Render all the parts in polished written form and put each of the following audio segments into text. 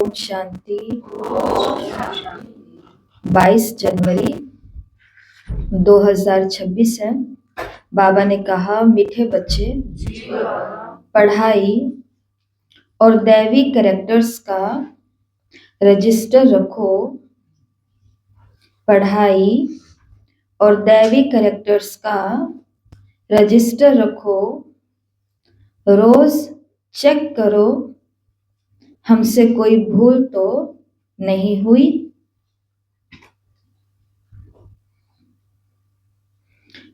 ओम शांति। 22 जनवरी 2026 है। बाबा ने कहा, मीठे बच्चे, पढ़ाई और दैवी कैरेक्टर्स का रजिस्टर रखो। पढ़ाई और दैवी कैरेक्टर्स का रजिस्टर रखो। रोज चेक करो हमसे कोई भूल तो नहीं हुई।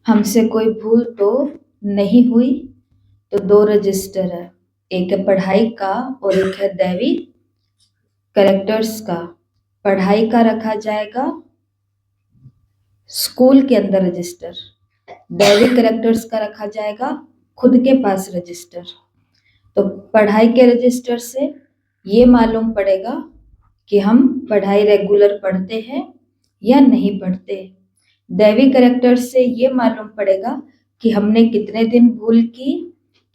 हमसे कोई भूल तो नहीं हुई। तो 2 रजिस्टर है, एक है पढ़ाई का और एक है दैवी कैरेक्टर्स का। पढ़ाई का रखा जाएगा स्कूल के अंदर रजिस्टर, दैवी कैरेक्टर्स का रखा जाएगा खुद के पास रजिस्टर। तो पढ़ाई के रजिस्टर से ये मालूम पड़ेगा कि हम पढ़ाई रेगुलर पढ़ते हैं या नहीं पढ़ते। दैवी कैरेक्टर से ये मालूम पड़ेगा कि हमने कितने दिन भूल की,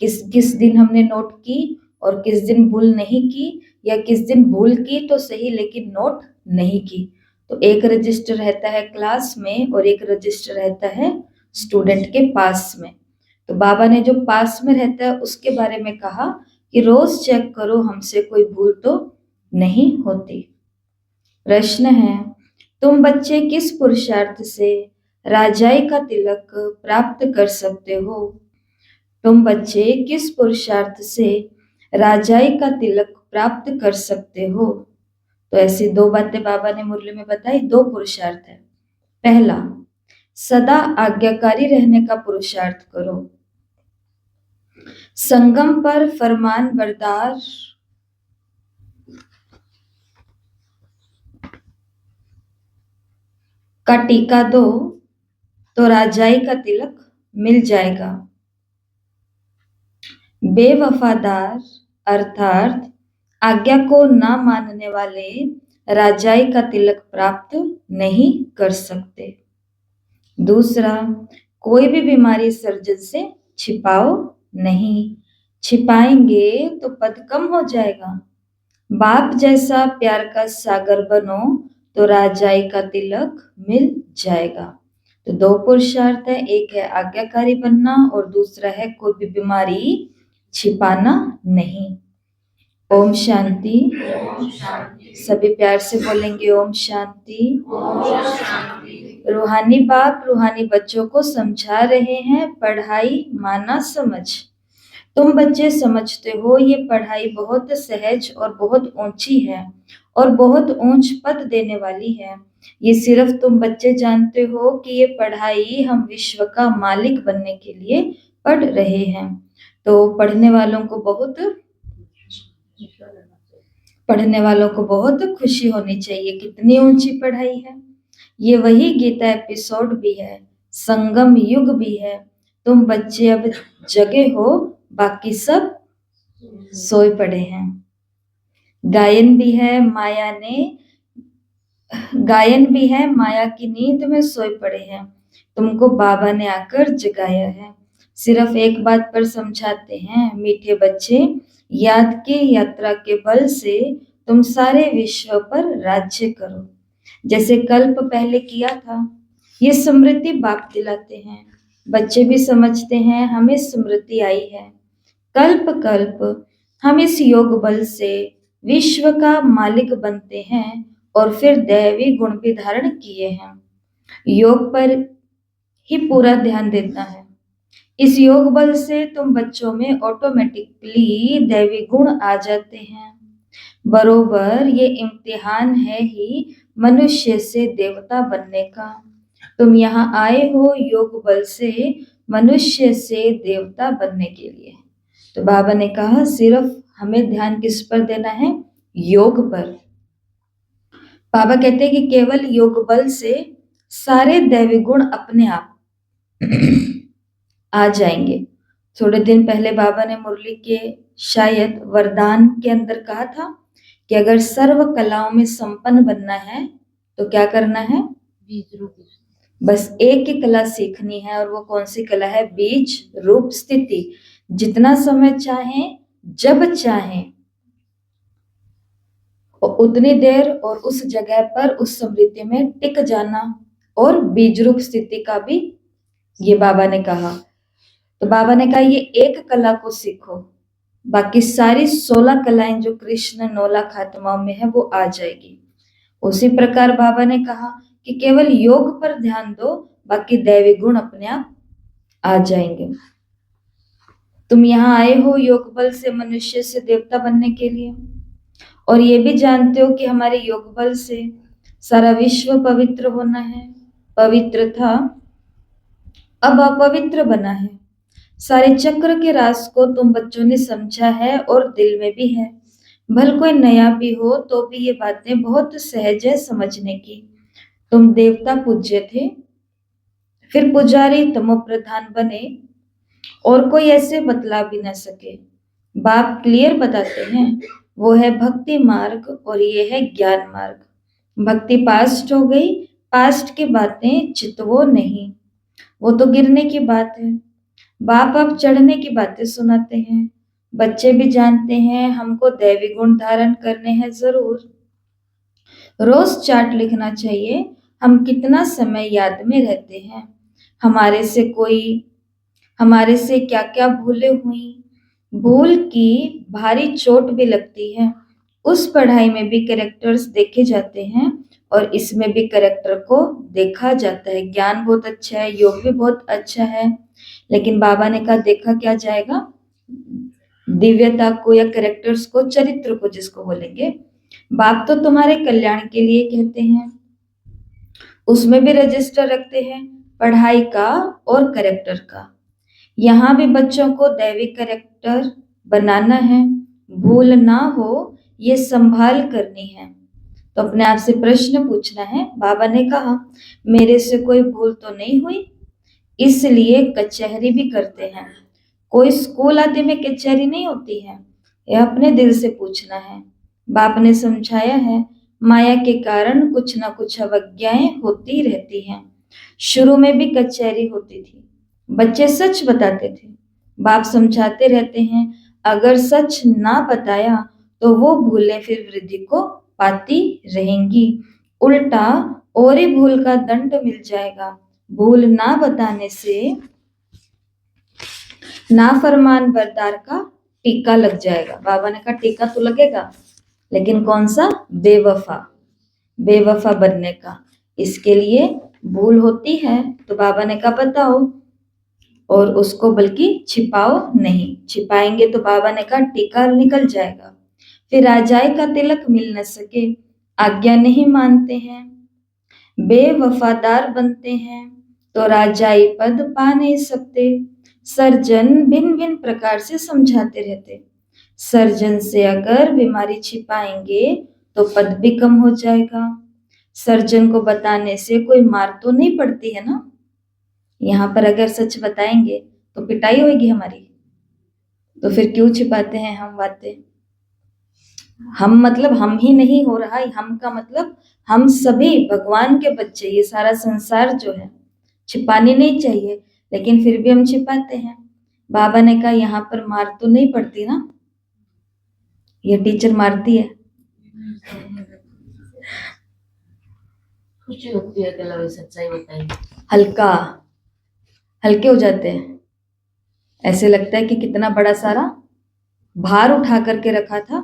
किस किस दिन हमने नोट की और किस दिन भूल नहीं की, या किस दिन भूल की तो सही लेकिन नोट नहीं की। तो एक रजिस्टर रहता है क्लास में और एक रजिस्टर रहता है स्टूडेंट के पास में। तो बाबा ने जो पास में रहता है उसके बारे में कहा कि रोज चेक करो हमसे कोई भूल तो नहीं होती। प्रश्न है, तुम बच्चे किस पुरुषार्थ से राजाई का तिलक प्राप्त कर सकते हो? तुम बच्चे किस पुरुषार्थ से राजाई का तिलक प्राप्त कर सकते हो? तो ऐसी 2 बातें बाबा ने मुरली में बताई। 2 पुरुषार्थ है। पहला, सदा आज्ञाकारी रहने का पुरुषार्थ करो। संगम पर फरमान बरदार का टीका दो तो राजाई का तिलक मिल जाएगा। बेवफादार अर्थात आज्ञा को न मानने वाले राजाई का तिलक प्राप्त नहीं कर सकते। दूसरा, कोई भी बीमारी सर्जन से छिपाओ नहीं, छिपाएंगे तो पद कम हो जाएगा। बाप जैसा प्यार का सागर बनो तो राजाई का तिलक मिल जाएगा। तो 2 पुरुषार्थ है, एक है आज्ञाकारी बनना और दूसरा है कोई भी बीमारी छिपाना नहीं। ओम शांति। सभी प्यार से बोलेंगे ओम शांति। रूहानी बाप रूहानी बच्चों को समझा रहे हैं, पढ़ाई माना समझ। तुम बच्चे समझते हो ये पढ़ाई बहुत सहज और बहुत ऊंची है और बहुत ऊंच पद देने वाली है। ये सिर्फ तुम बच्चे जानते हो कि ये पढ़ाई हम विश्व का मालिक बनने के लिए पढ़ रहे हैं। तो पढ़ने वालों को बहुत खुशी होनी चाहिए। कितनी ऊंची पढ़ाई है। ये वही गीता एपिसोड भी है, संगम युग भी है। तुम बच्चे अब जगे हो, बाकी सब सोए पड़े हैं। गायन भी है माया की नींद में सोए पड़े हैं। तुमको बाबा ने आकर जगाया है। सिर्फ एक बात पर समझाते हैं, मीठे बच्चे, याद की यात्रा के बल से तुम सारे विश्व पर राज्य करो, जैसे कल्प पहले किया था। ये स्मृति बाप दिलाते हैं। बच्चे भी समझते हैं हमें स्मृति आई है। कल्प कल्प हम इस योग बल से विश्व का मालिक बनते हैं और फिर दैवी गुण भी धारण किए हैं। योग पर ही पूरा ध्यान देता है। इस योग बल से तुम बच्चों में ऑटोमेटिकली दैवी गुण आ जाते हैं। बरोबर ये इम्तिहान है ही मनुष्य से देवता बनने का। तुम यहाँ आए हो योग बल से मनुष्य से देवता बनने के लिए। तो बाबा ने कहा सिर्फ हमें ध्यान किस पर देना है? योग पर। बाबा कहते हैं कि केवल योग बल से सारे दैवी गुण अपने आप आ जाएंगे। थोड़े दिन पहले बाबा ने मुरली के शायद वरदान के अंदर कहा था कि अगर सर्व कलाओं में संपन्न बनना है तो क्या करना है? बीज रूप। बस एक ही कला सीखनी है और वो कौन सी कला है? बीज रूप स्थिति। जितना समय चाहे, जब चाहे और उतनी देर और उस जगह पर उस स्मृति में टिक जाना और बीजरूप स्थिति का भी ये बाबा ने कहा। तो बाबा ने कहा ये एक कला को सीखो, बाकी सारी 16 कलाएं जो कृष्ण नौलाख आत्माओं में है वो आ जाएगी। उसी प्रकार बाबा ने कहा कि केवल योग पर ध्यान दो, बाकी दैवी गुण अपने आप आ जाएंगे। तुम यहाँ आए हो योग बल से मनुष्य से देवता बनने के लिए, और ये भी जानते हो कि हमारे योग बल से सारा विश्व पवित्र होना है। पवित्र था, अब अपवित्र बना है। सारे चक्र के राज को तुम बच्चों ने समझा है और दिल में भी है। भल कोई नया भी हो तो भी ये बातें बहुत सहज है समझने की। तुम देवता पूज्य थे, फिर पुजारी तमो प्रधान बने, और कोई ऐसे बतला भी न सके। बाप क्लियर बताते हैं, वो है भक्ति मार्ग और ये है ज्ञान मार्ग। भक्ति पास्ट हो गई, पास्ट की बातें चितवो नहीं, वो तो गिरने की बात है। बाप अब चढ़ने की बातें सुनाते हैं। बच्चे भी जानते हैं हमको दैवी गुण धारण करने हैं जरूर। रोज चार्ट लिखना चाहिए, हम कितना समय याद में रहते हैं, हमारे से क्या क्या भूलें हुई। भूल की भारी चोट भी लगती है। उस पढ़ाई में भी कैरेक्टर्स देखे जाते हैं और इसमें भी कैरेक्टर को देखा जाता है। ज्ञान बहुत अच्छा है, योग भी बहुत अच्छा है, लेकिन बाबा ने कहा देखा क्या जाएगा? दिव्यता को या कैरेक्टर्स को, चरित्र को जिसको बोलेंगे। बाप तो तुम्हारे कल्याण के लिए कहते हैं, उसमें भी रजिस्टर रखते हैं पढ़ाई का और कैरेक्टर का। यहाँ भी बच्चों को दैवी कैरेक्टर बनाना है, भूल ना हो ये संभाल करनी है। तो अपने आप से प्रश्न पूछना है। बाबा ने कहा मेरे से कोई भूल तो नहीं हुई, इसलिए कचहरी भी करते हैं। कोई स्कूल आदि में कचहरी नहीं होती है, यह अपने दिल से पूछना है। बाप ने समझाया है, माया के कारण कुछ ना कुछ अवज्ञाएं होती रहती हैं। शुरू में भी कचहरी होती थी, बच्चे सच बताते थे। बाप समझाते रहते हैं, अगर सच ना बताया तो वो भूलें फिर वृद्धि को पाती रहेंगी, उल्टा और ही भूल का दंड मिल जाएगा। भूल ना बताने से नाफरमान बरदार का टीका लग जाएगा। बाबा ने कहा टीका तो लगेगा, लेकिन कौन सा? बेवफा, बेवफा बनने का। इसके लिए भूल होती है तो बाबा ने कहा बताओ, और उसको बल्कि छिपाओ नहीं। छिपाएंगे तो बाबा ने कहा टीका निकल जाएगा, फिर राजाई का तिलक मिल न सके। आज्ञा नहीं मानते हैं, बेवफादार बनते हैं तो राजाई पद पा नहीं सकते। सर्जन भिन्न भिन्न प्रकार से समझाते रहते, सर्जन से अगर बीमारी छिपाएंगे तो पद भी कम हो जाएगा। सर्जन को बताने से कोई मार तो नहीं पड़ती है ना, यहाँ पर अगर सच बताएंगे तो पिटाई होगी हमारी, तो फिर क्यों छिपाते हैं हम बातें? हम मतलब हम ही नहीं हो रहा, हम का मतलब हम सभी भगवान के बच्चे, ये सारा संसार जो है। छिपानी नहीं चाहिए, लेकिन फिर भी हम छिपाते हैं। बाबा ने कहा यहाँ पर मार तो नहीं पड़ती ना, ये टीचर मारती है। खुशी होती है कि सच्चाई बताएंगे, हल्का हल्के हो जाते हैं, ऐसे लगता है कि कितना बड़ा सारा भार उठा करके रखा था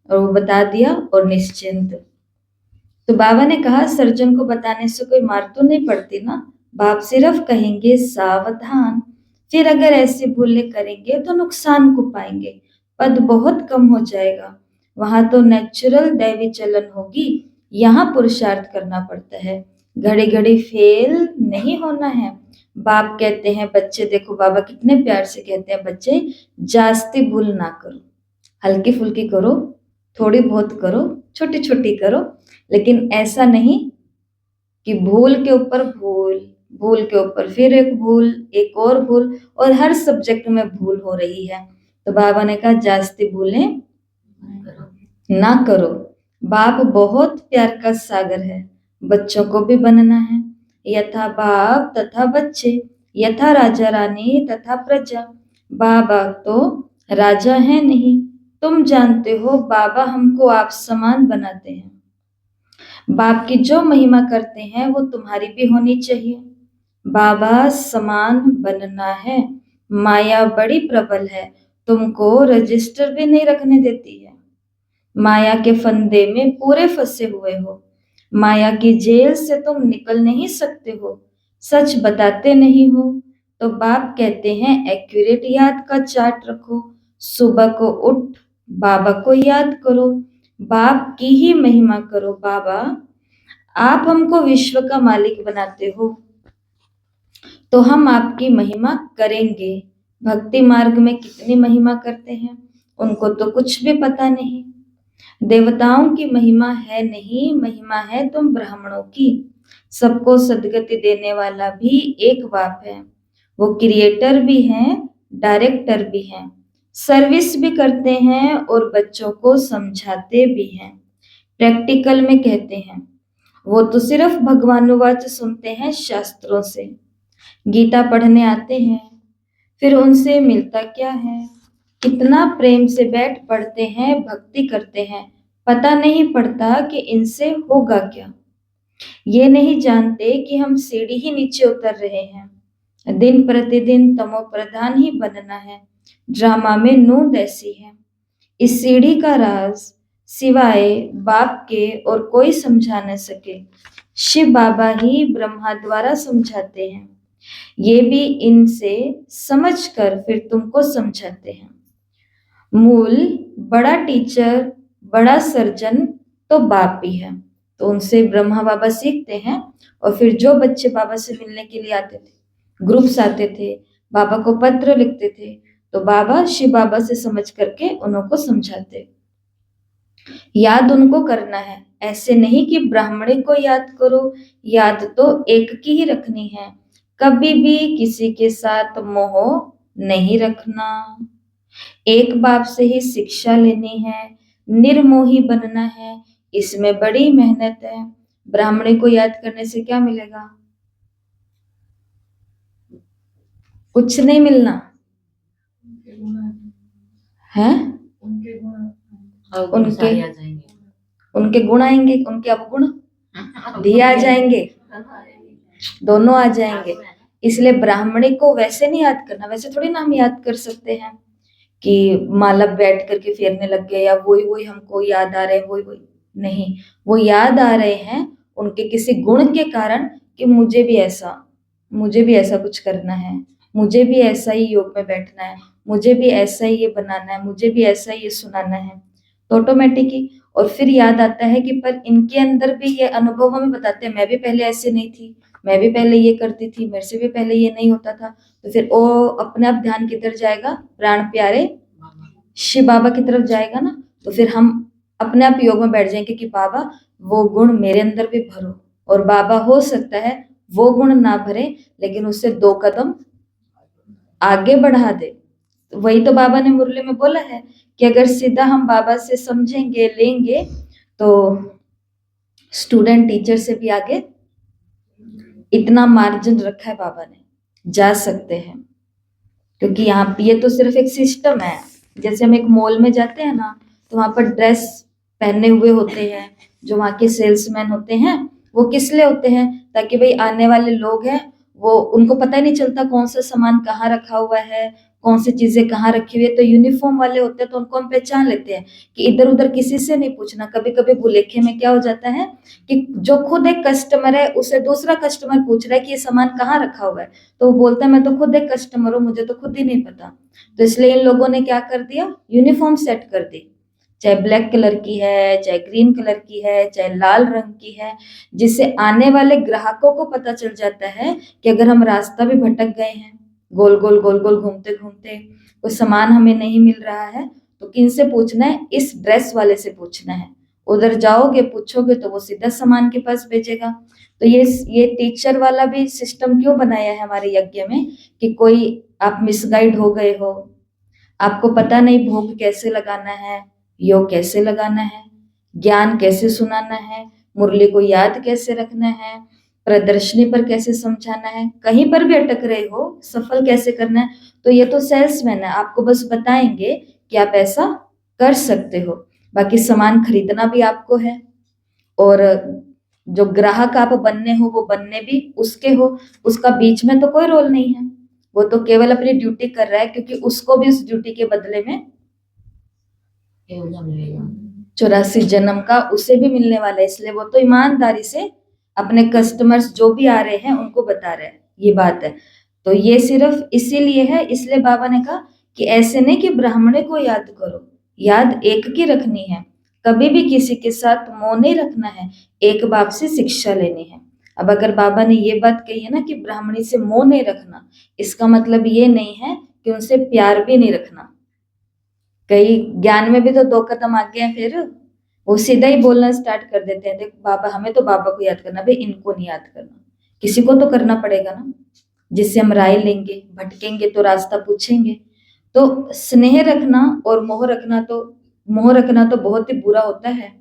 और वो बता दिया और निश्चिंत। तो बाबा ने कहा सर्जन को बताने से कोई मार तो नहीं पड़ती ना, बाप सिर्फ कहेंगे सावधान। फिर अगर ऐसी भूलें करेंगे तो नुकसान को पाएंगे, पद बहुत कम हो जाएगा। वहां तो नेचुरल दैवी चलन होगी, यहाँ पुरुषार्थ करना पड़ता है, घड़ी घड़ी फेल नहीं होना है। बाप कहते हैं बच्चे, देखो बाबा कितने प्यार से कहते हैं, बच्चे जास्ती भूल ना करो, हल्की फुल्की करो, थोड़ी बहुत करो, छोटी छोटी करो, लेकिन ऐसा नहीं कि भूल के ऊपर भूल, भूल के ऊपर फिर एक भूल, एक और भूल, और हर सब्जेक्ट में भूल हो रही है। तो बाबा ने कहा जास्ती भूलें ना करो। बाप बहुत प्यार का सागर है, बच्चों को भी बनना है। यथा बाप तथा बच्चे, यथा राजा रानी तथा प्रजा। बाबा तो राजा है नहीं तुम जानते हो बाबा हमको आप समान बनाते हैं। बाप की जो महिमा करते हैं वो तुम्हारी भी होनी चाहिए। बाबा समान बनना है। माया बड़ी प्रबल है, तुमको रजिस्टर भी नहीं रखने देती है। माया के फंदे में पूरे फंसे हुए हो। माया की जेल से तुम निकल नहीं सकते हो। सच बताते नहीं हो। तो बाप कहते हैं एक्यूरेट याद का चार्ट रखो। सुबह को उठ बाबा को याद करो। बाप की ही महिमा करो। बाबा आप हमको विश्व का मालिक बनाते हो तो हम आपकी महिमा करेंगे। भक्ति मार्ग में कितनी महिमा करते हैं उनको तो कुछ भी पता नहीं। देवताओं की महिमा है नहीं, महिमा है तुम ब्राह्मणों की। सबको सदगति देने वाला भी एक बाप है। वो क्रिएटर भी हैं, डायरेक्टर भी हैं, सर्विस भी करते हैं और बच्चों को समझाते भी हैं। प्रैक्टिकल में कहते हैं वो तो सिर्फ भगवानुवाच सुनते हैं शास्त्रों से। गीता पढ़ने आते हैं, फिर उनसे मिलता क्या है। कितना प्रेम से बैठ पढ़ते हैं, भक्ति करते हैं, पता नहीं पड़ता कि इनसे होगा क्या। ये नहीं जानते कि हम सीढ़ी ही नीचे उतर रहे हैं। दिन प्रतिदिन तमो प्रधान ही बनना है। ड्रामा में नूंद ऐसी है। इस सीढ़ी का राज सिवाय बाप के और कोई समझा न सके। शिव बाबा ही ब्रह्मा द्वारा समझाते हैं। ये भी इनसे समझकर फिर तुमको समझाते हैं। मूल बड़ा टीचर, बड़ा सर्जन तो बाप ही है। तो उनसे ब्रह्मा बाबा सीखते हैं और फिर जो बच्चे बाबा से मिलने के लिए आते थे, ग्रुप्स आते थे, बाबा को पत्र लिखते थे, तो बाबा शिव बाबा से समझ करके उनको समझाते। याद उनको करना है, ऐसे नहीं कि ब्राह्मणी को याद करो। याद तो एक की ही रखनी है। कभी भी किसी के साथ मोह नहीं रखना। एक बाप से ही शिक्षा लेनी है, निर्मोही बनना है। इसमें बड़ी मेहनत है। ब्राह्मणी को याद करने से क्या मिलेगा? कुछ नहीं मिलना है। और उनके सारे आ जाएंगे। उनके गुण आएंगे, उनके अवगुण भी आ जाएंगे, दोनों आ जाएंगे। इसलिए ब्राह्मणी को वैसे नहीं याद करना। वैसे थोड़ी ना हम याद कर सकते हैं कि माला बैठ करके फेरने लग गए या वही वही हमको याद आ रहे हैं, वही वही नहीं। वो याद आ रहे हैं उनके किसी गुण के कारण कि मुझे भी ऐसा कुछ करना है, मुझे भी ऐसा ही योग में बैठना है, मुझे भी ऐसा ही ये बनाना है, मुझे भी ऐसा ही ये सुनाना है। तो ऑटोमेटिक ही और फिर याद आता है कि पर इनके अंदर भी ये अनुभव हमें बताते हैं, मैं भी पहले ऐसे नहीं थी, मैं भी पहले ये करती थी, मेरे से भी पहले ये नहीं होता था। तो फिर वो अपने आप ध्यान किधर जाएगा? प्राण प्यारे शिव बाबा की तरफ जाएगा ना। तो फिर हम अपने आप योग में बैठ जाएंगे कि बाबा वो गुण मेरे अंदर भी भरो। और बाबा हो सकता है वो गुण ना भरे लेकिन उससे 2 कदम आगे बढ़ा दे। तो वही तो बाबा ने मुरली में बोला है कि अगर सीधा हम बाबा से समझेंगे लेंगे तो स्टूडेंट टीचर से भी आगे इतना मार्जिन रखा है बाबा ने, जा सकते हैं। क्योंकि यहाँ पे ये तो सिर्फ एक सिस्टम है। जैसे हम एक मॉल में जाते हैं ना, तो वहां पर ड्रेस पहने हुए होते हैं जो वहाँ के सेल्समैन होते हैं। वो किस लिए होते हैं? ताकि भाई आने वाले लोग हैं वो उनको पता ही नहीं चलता कौन सा सामान कहाँ रखा हुआ है, कौन सी चीजें कहाँ रखी हुई है। तो यूनिफॉर्म वाले होते हैं तो उनको हम पहचान लेते हैं कि इधर उधर किसी से नहीं पूछना। कभी कभी भुलेखे में क्या हो जाता है कि जो खुद एक कस्टमर है उसे दूसरा कस्टमर पूछ रहा है कि ये सामान कहाँ रखा हुआ है, तो वो बोलता है मैं तो खुद एक कस्टमर हूँ, मुझे तो खुद ही नहीं पता। तो इसलिए इन लोगों ने क्या कर दिया, यूनिफॉर्म सेट कर दी, चाहे ब्लैक कलर की है, चाहे ग्रीन कलर की है, चाहे लाल रंग की है, जिससे आने वाले ग्राहकों को पता चल जाता है कि अगर हम रास्ता भी भटक गए हैं, गोल गोल घूमते घूमते कोई सामान हमें नहीं मिल रहा है, तो किन से पूछना है? इस ड्रेस वाले से पूछना है। उधर जाओगे पूछोगे तो वो सीधा सामान के पास भेजेगा। तो ये टीचर वाला भी सिस्टम क्यों बनाया है हमारे यज्ञ में कि कोई आप मिसगाइड हो गए हो, आपको पता नहीं भोग कैसे लगाना है, योग कैसे लगाना है, ज्ञान कैसे सुनाना है, मुरली को याद कैसे रखना है, प्रदर्शनी पर कैसे समझाना है, कहीं पर भी अटक रहे हो सफल कैसे करना है, तो ये तो सेल्समैन है, आपको बस बताएंगे कि आप ऐसा कर सकते हो। बाकी सामान खरीदना भी आपको है, और जो ग्राहक आप बनने हो वो बनने भी उसके हो। उसका बीच में तो कोई रोल नहीं है, वो तो केवल अपनी ड्यूटी कर रहा है, क्योंकि उसको भी उस ड्यूटी के बदले में 84 जन्म का उसे भी मिलने वाला है। इसलिए वो तो ईमानदारी से अपने कस्टमर्स जो भी आ रहे हैं उनको बता रहे हैं, ये बात है। तो ये सिर्फ इसीलिए है, इसलिए बाबा ने कहा कि ऐसे नहीं कि ब्राह्मणे को याद करो, याद एक की रखनी है, कभी भी किसी के साथ मोह नहीं रखना है, एक बाप से शिक्षा लेनी है। अब अगर बाबा ने ये बात कही है ना कि ब्राह्मणी से मोह नहीं रखना, इसका मतलब ये नहीं है कि उनसे प्यार भी नहीं रखना। कई ज्ञान में भी तो 2 कदम आगे हैं, फिर वो सीधा ही बोलना स्टार्ट कर देते हैं, देख बाबा, हमें तो बाबा को याद करना, भाई इनको नहीं याद करना, किसी को तो करना पड़ेगा ना, जिससे हम राय लेंगे, भटकेंगे तो रास्ता पूछेंगे। तो स्नेह रखना और मोह रखना तो बहुत ही बुरा होता है।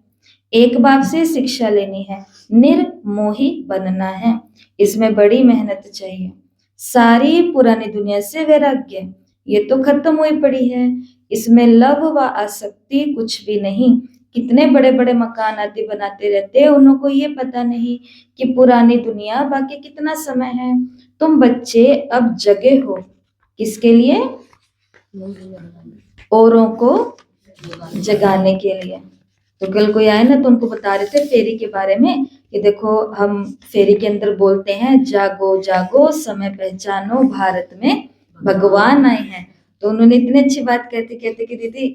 एक बाप से शिक्षा लेनी है, निर्मोही बनना है, इसमें बड़ी मेहनत चाहिए। सारी पुरानी दुनिया से वैराग्य, ये तो खत्म हुई पड़ी है, इसमें लव व आसक्ति कुछ भी नहीं। कितने बड़े बड़े मकान आदि बनाते रहते हैं, उनको ये पता नहीं कि पुरानी दुनिया बाकी कितना समय है। तुम बच्चे अब जगे हो, किसके लिए? औरों को जगाने के लिए। तो कल कोई आए ना तो उनको बता रहे थे फेरी के बारे में कि देखो, हम फेरी के अंदर बोलते हैं जागो जागो समय पहचानो, भारत में भगवान आए हैं। तो उन्होंने इतनी अच्छी बात कहते कहते कि दीदी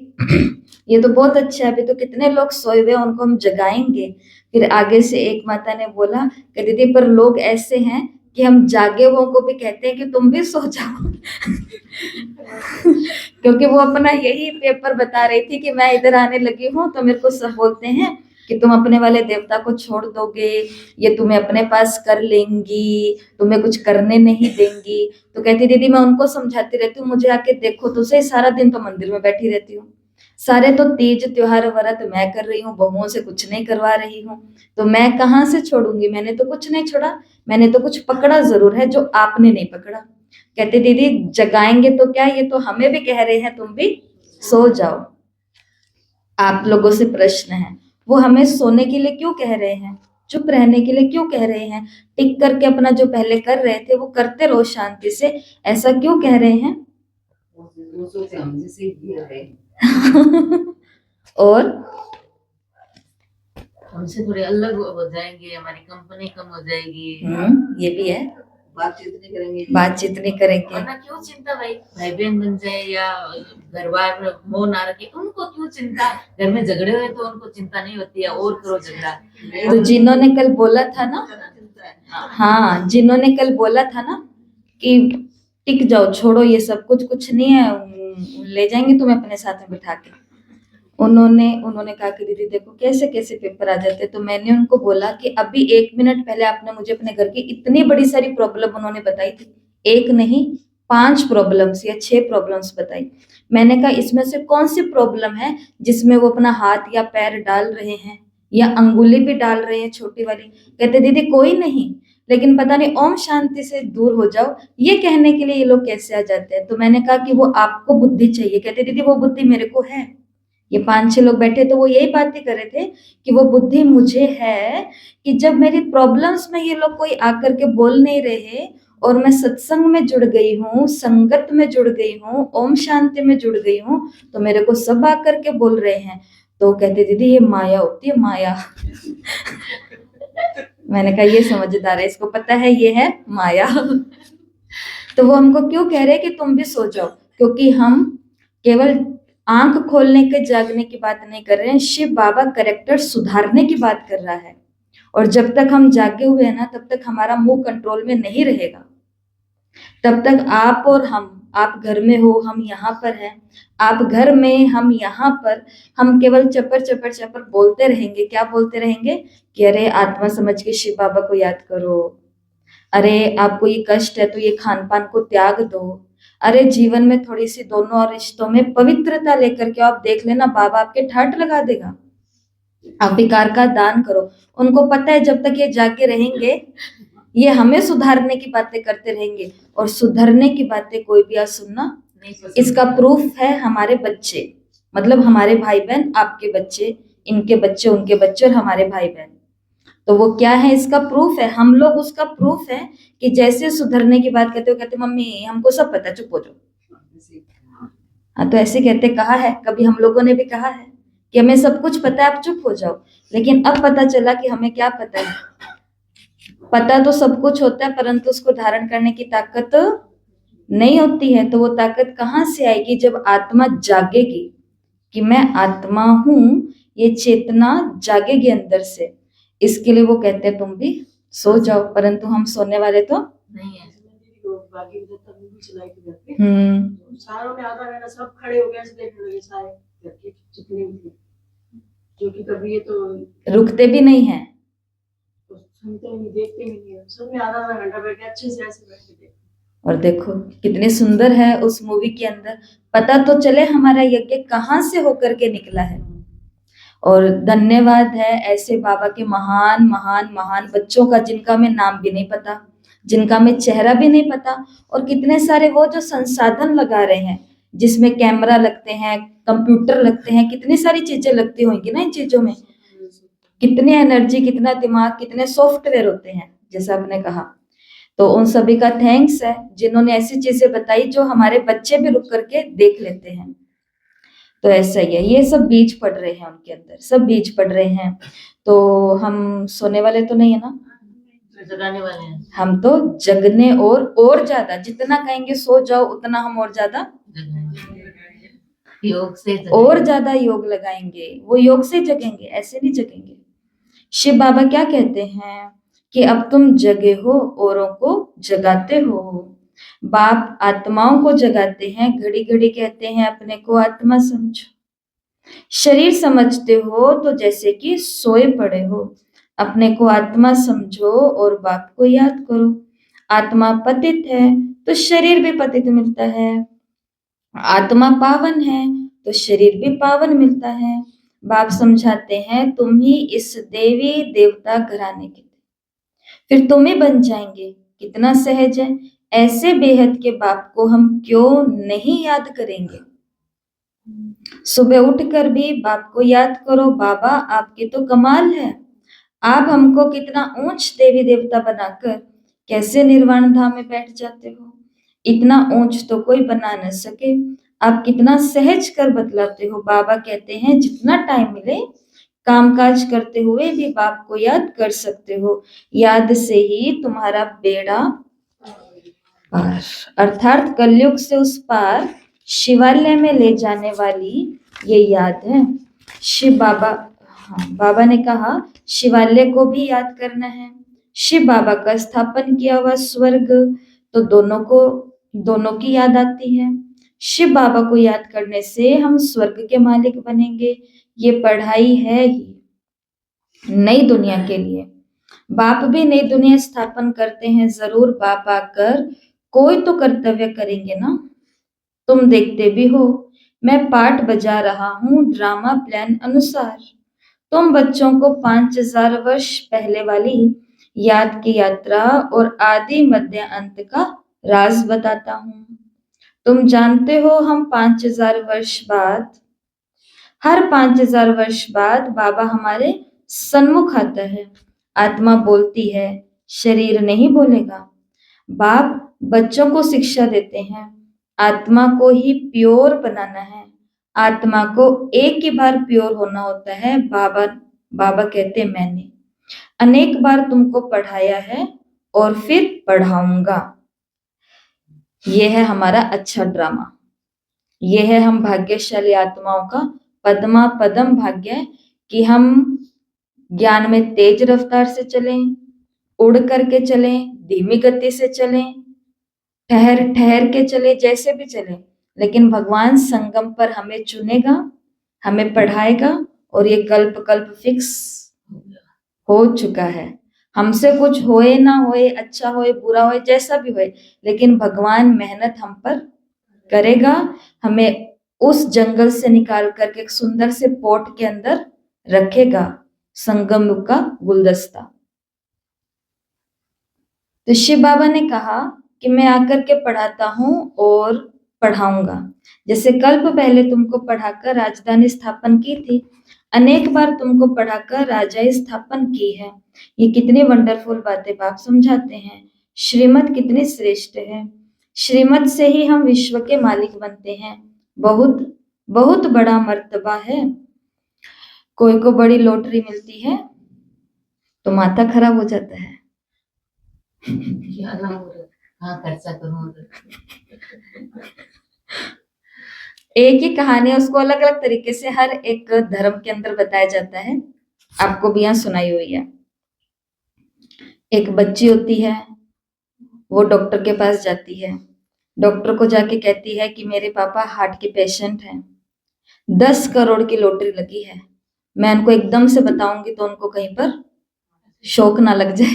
ये तो बहुत अच्छा है, अभी तो कितने लोग सोए हुए हैं, उनको हम जगाएंगे। फिर आगे से एक माता ने बोला कि दीदी पर लोग ऐसे हैं कि हम जागे हुओं को भी कहते हैं कि तुम भी सो जाओ क्योंकि वो अपना यही पेपर बता रही थी कि मैं इधर आने लगी हूँ, तो मेरे को सब बोलते हैं कि तुम अपने वाले देवता को छोड़ दोगे, ये तुम्हें अपने पास कर लेंगी, तुम्हें कुछ करने नहीं देंगी। तो कहती दीदी मैं उनको समझाती रहती हूँ, मुझे आके देखो तो सही, सारा दिन तो मंदिर में बैठी रहती हूँ, सारे तो तीज त्योहार व्रत मैं कर रही हूँ, बहुओं से कुछ नहीं करवा रही हूँ, तो मैं कहाँ से छोड़ूंगी? मैंने तो कुछ नहीं छोड़ा, मैंने तो कुछ पकड़ा जरूर है जो आपने नहीं पकड़ा। कहते दीदी जगाएंगे तो क्या, ये तो हमें भी कह रहे हैं तुम भी सो जाओ। आप लोगों से प्रश्न है, वो हमें सोने के लिए क्यों कह रहे हैं, चुप रहने के लिए क्यों कह रहे हैं? टिक करके अपना जो पहले कर रहे थे वो करते रहो शांति से, ऐसा क्यों कह रहे हैं? और हमसे थोड़े अलग हो जाएंगे, हमारी कंपनी कम हो जाएगी। ये भी है, बातचीत नहीं करेंगे, बातचीत नहीं करेंगे। वरना क्यों चिंता भाई, भाई बहन बन जाए या घर बार मोह ना रखे, उनको क्यों चिंता? घर में झगड़े हुए तो उनको चिंता नहीं होती है, और करो झगड़ा। तो जिन्होंने कल बोला था ना, हाँ जिन्होंने कल बोला था ना कि टिक जाओ, छोड़ो ये सब कुछ, कुछ नहीं है, ले जाएंगे तुम्हें अपने साथ में बिठा के, उन्होंने कहा कि दीदी देखो कैसे कैसे पेपर आ जाते। तो मैंने उनको बोला कि अभी 1 मिनट पहले आपने मुझे अपने घर की इतनी बड़ी सारी प्रॉब्लम उन्होंने बताई थी, एक नहीं 5 प्रॉब्लम्स या 6 प्रॉब्लम्स बताई। मैंने कहा इसमें से कौन सी प्रॉब्लम है जिसमें वो अपना हाथ या पैर डाल रहे हैं या अंगुली भी डाल रहे हैं छोटी वाली? कहते दीदी कोई नहीं, लेकिन पता नहीं ओम शांति से दूर हो जाओ ये कहने के लिए ये लोग कैसे आ जाते हैं। तो मैंने कहा कि वो आपको बुद्धि चाहिए। कहते दीदी वो बुद्धि मेरे को है। ये 5-6 लोग बैठे तो वो यही बातें कर रहे थे कि वो बुद्धि मुझे है कि जब मेरी प्रॉब्लम्स में ये लोग कोई आकर के बोल नहीं रहे और मैं सत्संग में जुड़ गई हूँ, संगत में जुड़ गई हूँ, ओम शांति में जुड़ गई हूँ, तो मेरे को सब आकर के बोल रहे हैं। तो कहते दीदी ये माया होती है, माया मैंने कहा ये समझदार है, इसको पता है ये है माया तो वो हमको क्यों कह रहे हैं कि तुम भी सो जाओ? क्योंकि हम केवल आंख खोलने के जागने की बात नहीं कर रहे हैं, शिव बाबा करेक्टर सुधारने की बात कर रहा है। और जब तक हम जागे हुए हैं ना, तब तक हमारा मुंह कंट्रोल में नहीं रहेगा। तब तक आप और आप घर में हो, हम यहाँ पर हैं, आप घर में, हम यहाँ पर, हम केवल चपर चपर चपर बोलते रहेंगे। क्या बोलते रहेंगे? कि अरे आत्मा समझ के शिव बाबा को याद करो, अरे आपको ये कष्ट है तो ये खान पान को त्याग दो, अरे जीवन में थोड़ी सी दोनों और रिश्तों में पवित्रता लेकर के आप देख लेना, बाबा आपके ठाट लगा देगा। आप विकार का दान करो। उनको पता है जब तक ये जाके रहेंगे ये हमें सुधारने की बातें करते रहेंगे, और सुधरने की बातें कोई भी आज सुनना, इसका प्रूफ है हमारे बच्चे। मतलब हमारे भाई बहन, आपके बच्चे, इनके बच्चे, उनके बच्चे और हमारे भाई बहन। तो वो क्या है, इसका प्रूफ है, हम लोग उसका प्रूफ है कि जैसे सुधरने की बात करते हो, कहते मम्मी हमको सब पता है, चुप हो जाओ। हाँ, तो ऐसे कहते, कहा है कभी, हम लोगों ने भी कहा है कि हमें सब कुछ पता है, आप चुप हो जाओ। लेकिन अब पता चला कि हमें क्या पता है। पता तो सब कुछ होता है, परंतु उसको धारण करने की ताकत नहीं होती है। तो वो ताकत कहाँ से आएगी? जब आत्मा जागेगी कि मैं आत्मा हूं, ये चेतना जागेगी अंदर से। इसके लिए वो कहते हैं तुम भी सो जाओ, परंतु हम सोने वाले तो नहीं है। बाकी तब मूवी चलाई थी घर पे, हम्म, सारों में आधा घंटा सब खड़े हो गए, ऐसे देखने लगे सारे घर के जितने भी थे, जो कि कभी ये तो रुकते भी नहीं है। सुनते ही नहीं, देखते ही नहीं है, सब में आधा आधा घंटा बैठ के अच्छे से ऐसे बैठ के देखते। और देखो कितने सुंदर है उस मूवी के अंदर, पता तो चले हमारा यज्ञ कहाँ से होकर के निकला है। और धन्यवाद है ऐसे बाबा के महान महान महान बच्चों का, जिनका मैं नाम भी नहीं पता, जिनका मैं चेहरा भी नहीं पता। और कितने सारे वो जो संसाधन लगा रहे हैं, जिसमें कैमरा लगते हैं, कंप्यूटर लगते हैं, कितनी सारी चीजें लगती होंगी ना इन चीजों में। कितनी एनर्जी, कितना दिमाग, कितने सॉफ्टवेयर होते हैं, जैसा आपने कहा। तो उन सभी का थैंक्स है जिन्होंने ऐसी चीजें बताई जो हमारे बच्चे भी रुक करके देख लेते हैं। तो ऐसा ही है, ये सब बीज पड़ रहे हैं उनके अंदर, सब बीज पड़ रहे हैं। तो हम सोने वाले तो नहीं है ना, जगाने वाले हैं। हम तो जगने और ज्यादा, जितना कहेंगे सो जाओ उतना हम और ज्यादा योग से और ज्यादा योग लगाएंगे। वो योग से जगेंगे, ऐसे नहीं जगेंगे। शिव बाबा क्या कहते हैं कि अब तुम जगे हो, औरों को जगाते हो। बाप आत्माओं को जगाते हैं, घड़ी घड़ी कहते हैं अपने को आत्मा समझो। शरीर समझते हो तो जैसे कि सोए पड़े हो, अपने को आत्मा समझो और बाप को याद करो। आत्मा पतित है तो शरीर भी पतित मिलता है, आत्मा पावन है तो शरीर भी पावन मिलता है। बाप समझाते हैं तुम ही इस देवी देवता घराने के, फिर तुम ही बन जाएंगे। कितना सहज है, ऐसे बेहद के बाप को हम क्यों नहीं याद करेंगे। सुबह उठकर भी बाप को याद करो, बाबा आपके तो कमाल है। आप हमको कितना ऊंच देवी देवता बनाकर कैसे निर्वाण धाम में बैठ जाते हो। इतना ऊंच तो कोई बना न सके, आप कितना सहज कर बतलाते हो। बाबा कहते हैं जितना टाइम मिले कामकाज करते हुए भी बाप को याद कर सकते हो, याद से ही तुम्हारा बेड़ा पार, अर्थात कलयुग से उस पार शिवालय में ले जाने वाली ये याद है। शिव बाबा, हाँ, बाबा ने कहा शिवालय को भी याद करना है। शिव बाबा का स्थापन किया हुआ स्वर्ग, तो दोनों की याद आती है। शिव बाबा को याद करने से हम स्वर्ग के मालिक बनेंगे। ये पढ़ाई है ही नई दुनिया के लिए। बाप भी नई दुनिया स्थापन करते हैं, जरूर बाप आकर कोई तो कर्तव्य करेंगे ना। तुम देखते भी हो मैं पाठ बजा रहा हूँ ड्रामा प्लान अनुसार। तुम बच्चों को 5000 वर्ष पहले वाली याद की यात्रा और आदि मध्य अंत का राज बताता हूँ। तुम जानते हो हम 5000 वर्ष बाद, हर 5000 वर्ष बाद बाबा हमारे सन्मुख आता है। आत्मा बोलती है, शरीर नहीं बोलेगा। बाप बच्चों को शिक्षा देते हैं, आत्मा को ही प्योर बनाना है। आत्मा को एक ही बार प्योर होना होता है। बाबा बाबा कहते मैंने अनेक बार तुमको पढ़ाया है और फिर पढ़ाऊंगा। यह है हमारा अच्छा ड्रामा। यह है हम भाग्यशाली आत्माओं का पद्मा पदम भाग्य, कि हम ज्ञान में तेज रफ्तार से चलें, उड़ करके चलें, धीमी गति से चलें, ठहर ठहर के चले, जैसे भी चले, लेकिन भगवान संगम पर हमें चुनेगा, हमें पढ़ाएगा। और ये कल्प कल्प फिक्स हो चुका है। हमसे कुछ होए ना होए, अच्छा होए बुरा होए, जैसा भी होए, लेकिन भगवान मेहनत हम पर करेगा। हमें उस जंगल से निकाल करके एक सुंदर से पोट के अंदर रखेगा, संगम युग का गुलदस्ता। तो शिव बाबा ने कहा कि मैं आकर के पढ़ाता हूँ और पढ़ाऊंगा। जैसे कल्प पहले तुमको पढ़ाकर राजधानी स्थापन की थी, अनेक बार तुमको पढ़ाकर राजाई स्थापन की है। ये कितनी वंडरफुल बातें बाप समझाते हैं। श्रीमत कितनी श्रेष्ठ है। श्रीमत से ही हम विश्व के मालिक बनते हैं। बहुत बहुत बड़ा मर्तबा है। कोई को बड़ी लॉटरी मिलती है तो माथा खराब हो जाता है। क्या ना हो रहा, कहाँ खर्चा करूँ। एक ही कहानी है, उसको अलग अलग तरीके से हर एक धर्म के अंदर बताया जाता है। आपको भी यहाँ सुनाई हुई है। एक बच्ची होती है, वो डॉक्टर के पास जाती है। डॉक्टर को जाके कहती है कि मेरे पापा हार्ट के पेशेंट हैं, 10 करोड़ की लॉटरी लगी है, मैं उनको एकदम से बताऊंगी तो उनको कहीं पर शौक ना लग जाए,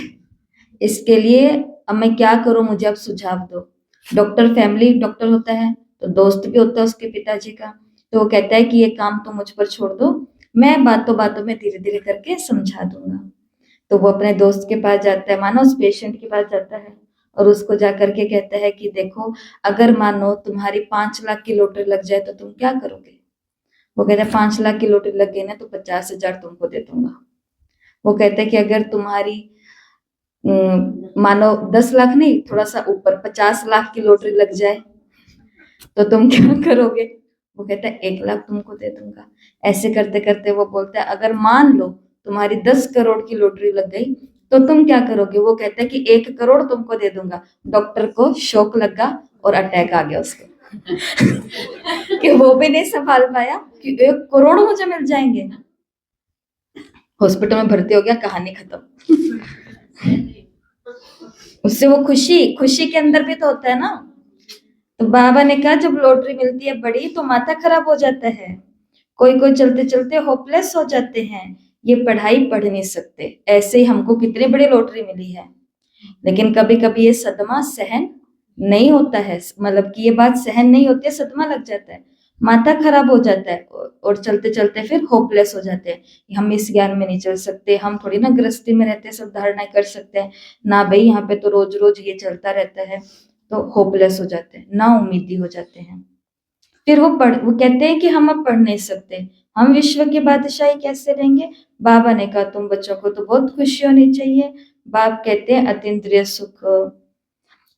इसके लिए अब मैं क्या करूं, मुझे अब सुझाव दो। डॉक्टर फैमिली डॉक्टर होता है तो दोस्त भी होता है उसके पिताजी का, तो वो कहता है कि ये काम तो मुझ पर छोड़ दो, मैं बातों बातों में धीरे धीरे करके समझा दूंगा। तो वो अपने दोस्त के पास जाता है, मानो उस पेशेंट के पास जाता है और उसको जा करके कहता है कि देखो, अगर मानो तुम्हारी 5 लाख की लॉटरी लग जाए तो तुम क्या करोगे। वो कहता है 5 लाख की लॉटरी लग गई ना तो 50,000 तुमको दे दूंगा। वो कहता है कि अगर तुम्हारी मानो 10 लाख नहीं, थोड़ा सा ऊपर 50 लाख की लॉटरी लग जाए तो तुम क्या करोगे। वो कहता है 1 लाख तुमको दे दूंगा। ऐसे करते करते वो बोलता है अगर मान लो तुम्हारी 10 करोड़ की लॉटरी लग गई तो तुम क्या करोगे। वो कहता है कि 1 करोड़ तुमको दे दूंगा। डॉक्टर को शौक लगा और अटैक आ गया उसको कि वो भी नहीं संभाल पाया कि 1 करोड़ मुझे मिल जाएंगे। हॉस्पिटल में भर्ती हो गया, कहानी खत्म। उससे वो खुशी के अंदर भी तो होता है ना। तो बाबा ने कहा जब लॉटरी मिलती है बड़ी तो माथा खराब हो जाता है, कोई कोई चलते चलते होपलेस हो जाते हैं, ये पढ़ाई पढ़ नहीं सकते। ऐसे ही हमको कितनी बड़ी लॉटरी मिली है, लेकिन कभी कभी ये सदमा सहन नहीं होता है, मतलब कि ये बात सहन नहीं होती है, सदमा लग जाता है, माथा खराब हो जाता है और चलते चलते फिर होपलेस हो जाते हैं। हम इस ज्ञान में नहीं चल सकते, हम थोड़ी ना गृहस्थी में रहते सब धारणाएं कर सकते हैं ना भाई, यहाँ पे तो रोज रोज ये चलता रहता है, तो होपलेस हो जाते हैं, ना उम्मीदी हो जाते हैं। फिर वो कहते हैं कि हम अब पढ़ नहीं सकते, हम विश्व की बादशाही कैसे लेंगे। बाबा ने कहा तुम बच्चों को तो बहुत खुशी होनी चाहिए। बाप कहते हैं अतीन्द्रिय सुख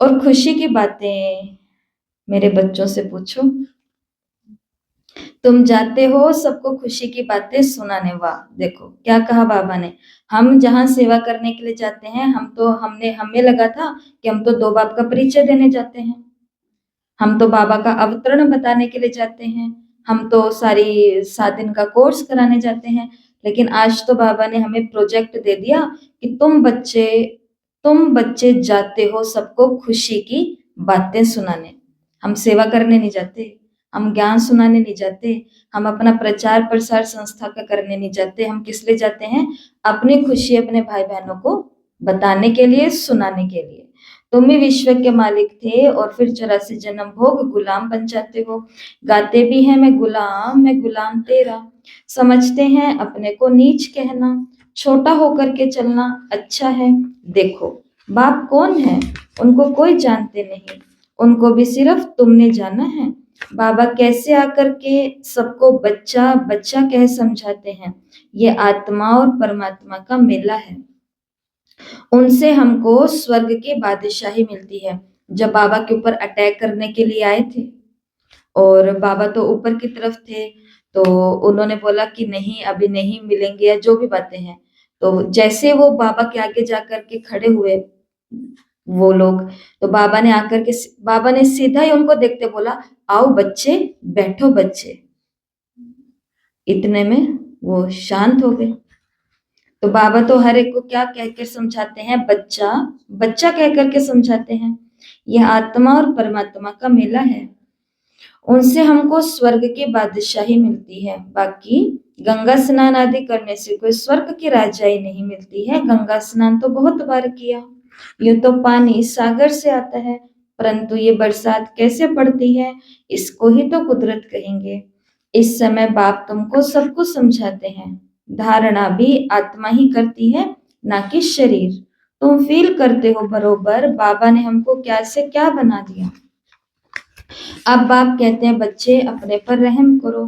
और खुशी की बातें मेरे बच्चों से पूछो। तुम जाते हो सबको खुशी की बातें सुनाने। वाह, देखो क्या कहा बाबा ने। हम जहाँ सेवा करने के लिए जाते हैं, हमें लगा था कि हम तो 2 बाप का परिचय देने जाते हैं, हम तो बाबा का अवतरण बताने के लिए जाते हैं, हम तो सारी 7 दिन का कोर्स कराने जाते हैं। लेकिन आज तो बाबा ने हमें प्रोजेक्ट दे दिया कि तुम बच्चे जाते हो सबको खुशी की बातें सुनाने। हम सेवा करने नहीं जाते, हम ज्ञान सुनाने नहीं जाते, हम अपना प्रचार प्रसार संस्था का करने नहीं जाते। हम किस लिए जाते हैं, अपनी खुशी अपने भाई बहनों को बताने के लिए, सुनाने के लिए। तुम ही विश्व के मालिक थे और फिर 84 जन्म भोग गुलाम बन जाते हो। गाते भी हैं मैं गुलाम तेरा, समझते हैं अपने को नीच कहना, छोटा होकर के चलना अच्छा है। देखो बाप कौन है, उनको कोई जानते नहीं, उनको भी सिर्फ तुमने जाना है। बाबा कैसे आकर के सबको बच्चा बच्चा कह समझाते हैं। ये आत्मा और परमात्मा का मेला है, उनसे हमको स्वर्ग की बादशाही मिलती है। जब बाबा के ऊपर अटैक करने के लिए आए थे और बाबा तो ऊपर की तरफ थे, तो उन्होंने बोला कि नहीं अभी नहीं मिलेंगे या जो भी बातें हैं। तो जैसे वो बाबा के आगे जाकर के खड़े हुए वो लोग, तो बाबा ने सीधा ही उनको देखते बोला आओ बच्चे, बैठो बच्चे। इतने में वो शांत हो गए। तो बाबा तो हर एक को क्या कहकर समझाते हैं, बच्चा बच्चा कह करके समझाते हैं। यह आत्मा और परमात्मा का मेला है, उनसे हमको स्वर्ग की बादशाही मिलती है। बाकी गंगा स्नान आदि करने से कोई स्वर्ग की राजाई नहीं मिलती है। गंगा स्नान तो बहुत बार किया, ये तो पानी सागर से आता है, परंतु ये बरसात कैसे पड़ती है, इसको ही तो कुदरत कहेंगे। इस समय बाप तुमको सब कुछ समझाते हैं। धारणा भी आत्मा ही करती है, ना कि शरीर। तुम फील करते हो बरोबर बाबा ने हमको क्या से क्या बना दिया। अब बाप कहते हैं बच्चे अपने पर रहम करो,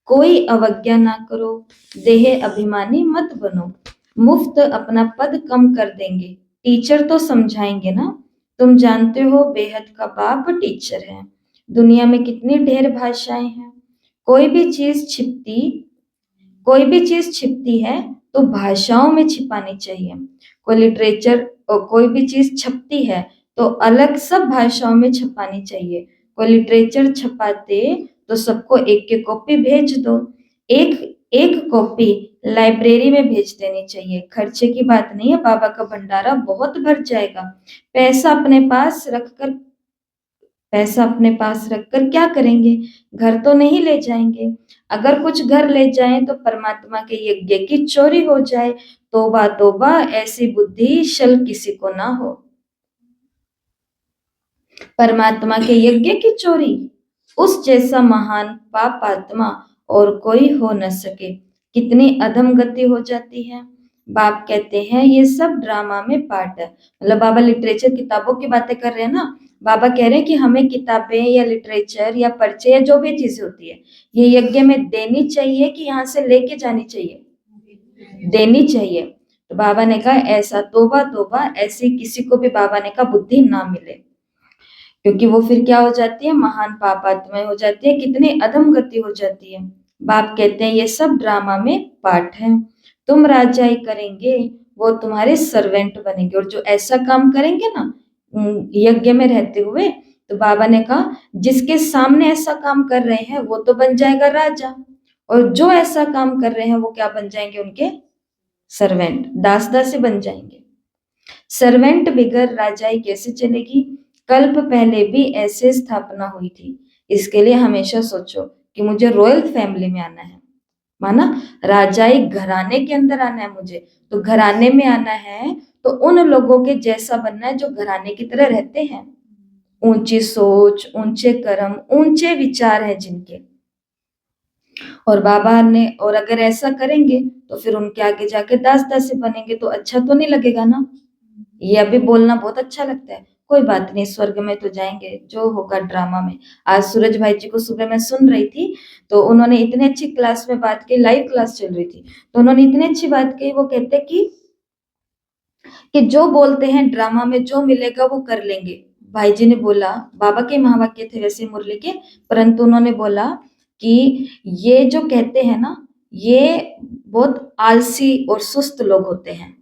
कोई अवज्ञा ना करो, देह अभिमानी मत बनो, मुफ्त अपना पद कम कर देंगे, टीचर तो समझाएंगे ना, तुम जानते हो बेहद का बाप टीचर है। दुनिया में कितनी ढेर भाषाएं हैं, कोई भी चीज छिपती कोई भी चीज छिपती है तो भाषाओं में छिपानी चाहिए। कोई लिटरेचर कोई भी चीज छपती है तो अलग सब भाषाओं में छपानी चाहिए। कोई लिटरेचर छपाते तो सबको एक एक कॉपी भेज दो। एक एक कॉपी लाइब्रेरी में भेज देनी चाहिए। खर्चे की बात नहीं है, बाबा का भंडारा बहुत भर जाएगा। पैसा अपने पास रखकर क्या करेंगे? घर तो नहीं ले जाएंगे। अगर कुछ घर ले जाएं तो परमात्मा के यज्ञ की चोरी हो जाए। तौबा तौबा, ऐसी बुद्धि शल किसी को ना हो। परमात्मा के यज्ञ की चोरी, उस जैसा महान पाप आत्मा और कोई हो न सके। कितनी अधम गति हो जाती है। बाप कहते हैं ये सब ड्रामा में पार्ट है। मतलब बाबा लिटरेचर किताबों की बातें कर रहे हैं ना। बाबा कह रहे हैं कि हमें किताबें या लिटरेचर या पर्चे या जो भी चीजें होती है ये यज्ञ में देनी चाहिए कि यहाँ से लेके जानी चाहिए? देनी चाहिए। तो बाबा ने कहा ऐसा तौबा तौबा, ऐसी किसी को भी बाबा ने कहा बुद्धि ना मिले, क्योंकि वो फिर क्या हो जाती है? महान पाप आत्माएं हो जाती है। कितनी अधम गति हो जाती है। बाप कहते हैं ये सब ड्रामा में पार्ट है। तुम राजाई करेंगे, वो तुम्हारे सर्वेंट बनेंगे। और जो ऐसा काम करेंगे ना यज्ञ में रहते हुए, तो बाबा ने कहा जिसके सामने ऐसा काम कर रहे हैं वो तो बन जाएगा राजा, और जो ऐसा काम कर रहे हैं वो क्या बन जाएंगे? उनके सर्वेंट, दास दासी बन जाएंगे। सर्वेंट बिगर राजाई कैसे चलेगी? कल्प पहले भी ऐसे स्थापना हुई थी। इसके लिए हमेशा सोचो कि मुझे रॉयल फैमिली में आना है, माना राजाई घराने के अंदर आना है मुझे। तो घराने में आना है तो उन लोगों के जैसा बनना है जो घराने की तरह रहते हैं। ऊंची सोच, ऊंचे कर्म, ऊंचे विचार है जिनके। और बाबा ने, और अगर ऐसा करेंगे तो फिर उनके आगे जाके दास दासी बनेंगे, तो अच्छा तो नहीं लगेगा ना। ये अभी बोलना बहुत अच्छा लगता है, कोई बात नहीं, स्वर्ग में तो जाएंगे, जो होगा ड्रामा में। आज सूरज भाई जी को सुबह मैं सुन रही थी, तो उन्होंने इतनी अच्छी क्लास में बात की, लाइव क्लास चल रही थी, तो उन्होंने इतनी अच्छी बात कही। वो कहते कि जो बोलते हैं ड्रामा में जो मिलेगा वो कर लेंगे। भाई जी ने बोला, बाबा के महावाक्य थे वैसे मुरली के, परंतु उन्होंने बोला कि ये जो कहते हैं ना, ये बहुत आलसी और सुस्त लोग होते हैं।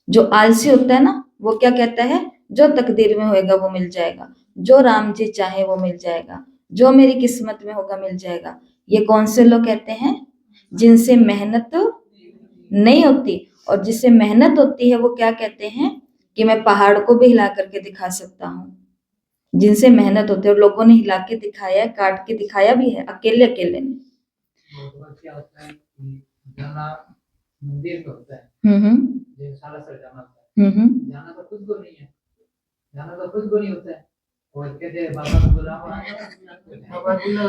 जो आलसी होता है ना, वो क्या कहता है? जो तकदीर में होएगा वो मिल जाएगा, जो राम जी चाहे वो मिल जाएगा, जो मेरी किस्मत में होगा मिल जाएगा। ये कौन से लोग कहते हैं? जिनसे मेहनत नहीं होती। और जिससे मेहनत होती है वो क्या कहते हैं? कि मैं पहाड़ को भी हिला करके दिखा सकता हूँ। जिनसे मेहनत होती है, और लोगों ने हिला के दिखाया है, काट के दिखाया भी है, अकेले अकेले ने। क्या होता है कि जाना मंदिर में होता है, साला सर जाना होता है, जाना तो खुद को नहीं है, जाना तो खुद को नहीं होता है। और कहते बाबा को बुलावा, बाबा बुलाओ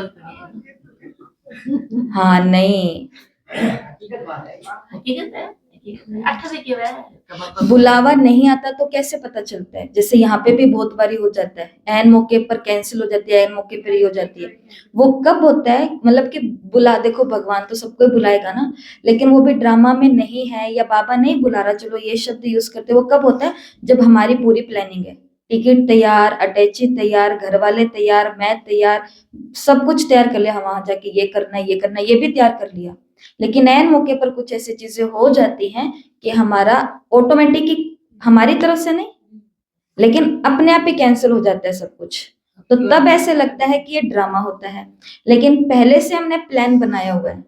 हाँ नहीं, हकीकत बात है, हकीकत है। 18 के बाद बुलावा नहीं आता तो कैसे पता चलता है? जैसे यहाँ पे भी बहुत बारी हो जाता है, ऐन मौके पर कैंसिल हो जाती है, ऐन मौके पर ही हो जाती है। वो कब होता है? मतलब कि बुला, देखो भगवान तो सबको बुलाएगा ना, लेकिन वो भी ड्रामा में नहीं है, या बाबा नहीं बुला रहा, चलो ये शब्द यूज करते, वो कब होता है? जब हमारी पूरी प्लानिंग है, टिकट तैयार, अटैची तैयार, घर वाले तैयार, मैं तैयार, सब कुछ तैयार कर लिया, हम वहां जाके ये करना है, ये करना है, ये भी तैयार कर लिया। लेकिन ऐन मौके पर कुछ ऐसी चीजें हो जाती हैं कि हमारा ऑटोमेटिक, हमारी तरफ से नहीं, लेकिन अपने आप ही कैंसिल हो जाता है सब कुछ। तो तब ऐसे लगता है कि ये ड्रामा होता है, लेकिन पहले से हमने प्लान बनाया हुआ है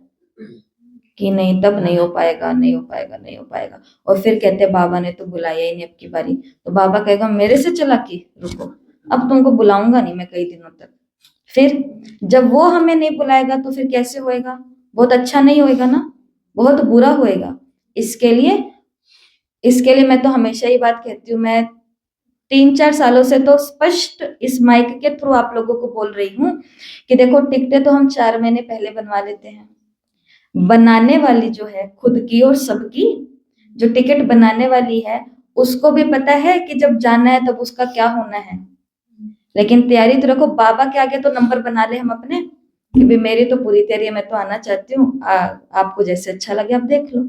कि नहीं, तब नहीं हो पाएगा, नहीं हो पाएगा, नहीं हो पाएगा। और फिर कहते हैं बाबा ने तो बुलाया ही नहीं अब की बारी, तो बाबा कहेगा मेरे से चालाकी, रुको अब तुमको बुलाऊंगा नहीं मैं कई दिनों तक। फिर जब वो हमें नहीं बुलाएगा तो फिर कैसे होएगा? बहुत अच्छा नहीं होएगा ना, बहुत बुरा होएगा। इसके लिए मैं तो हमेशा ही बात कहती हूँ, मैं 3-4 सालों से तो स्पष्ट इस माइक के थ्रू आप लोगों को बोल रही हूँ कि देखो, टिकटें तो हम 4 महीने पहले बनवा लेते हैं। बनाने वाली जो है खुद की और सबकी, जो टिकट बनाने वाली है उसको भी पता है कि जब जाना है तब उसका क्या होना है, लेकिन तैयारी तो रखो, बाबा के आगे तो नंबर बना ले हम अपने कि भाई मेरी तो पूरी तैयारी है, मैं तो आना चाहती हूँ, आपको जैसे अच्छा लगे आप देख लो।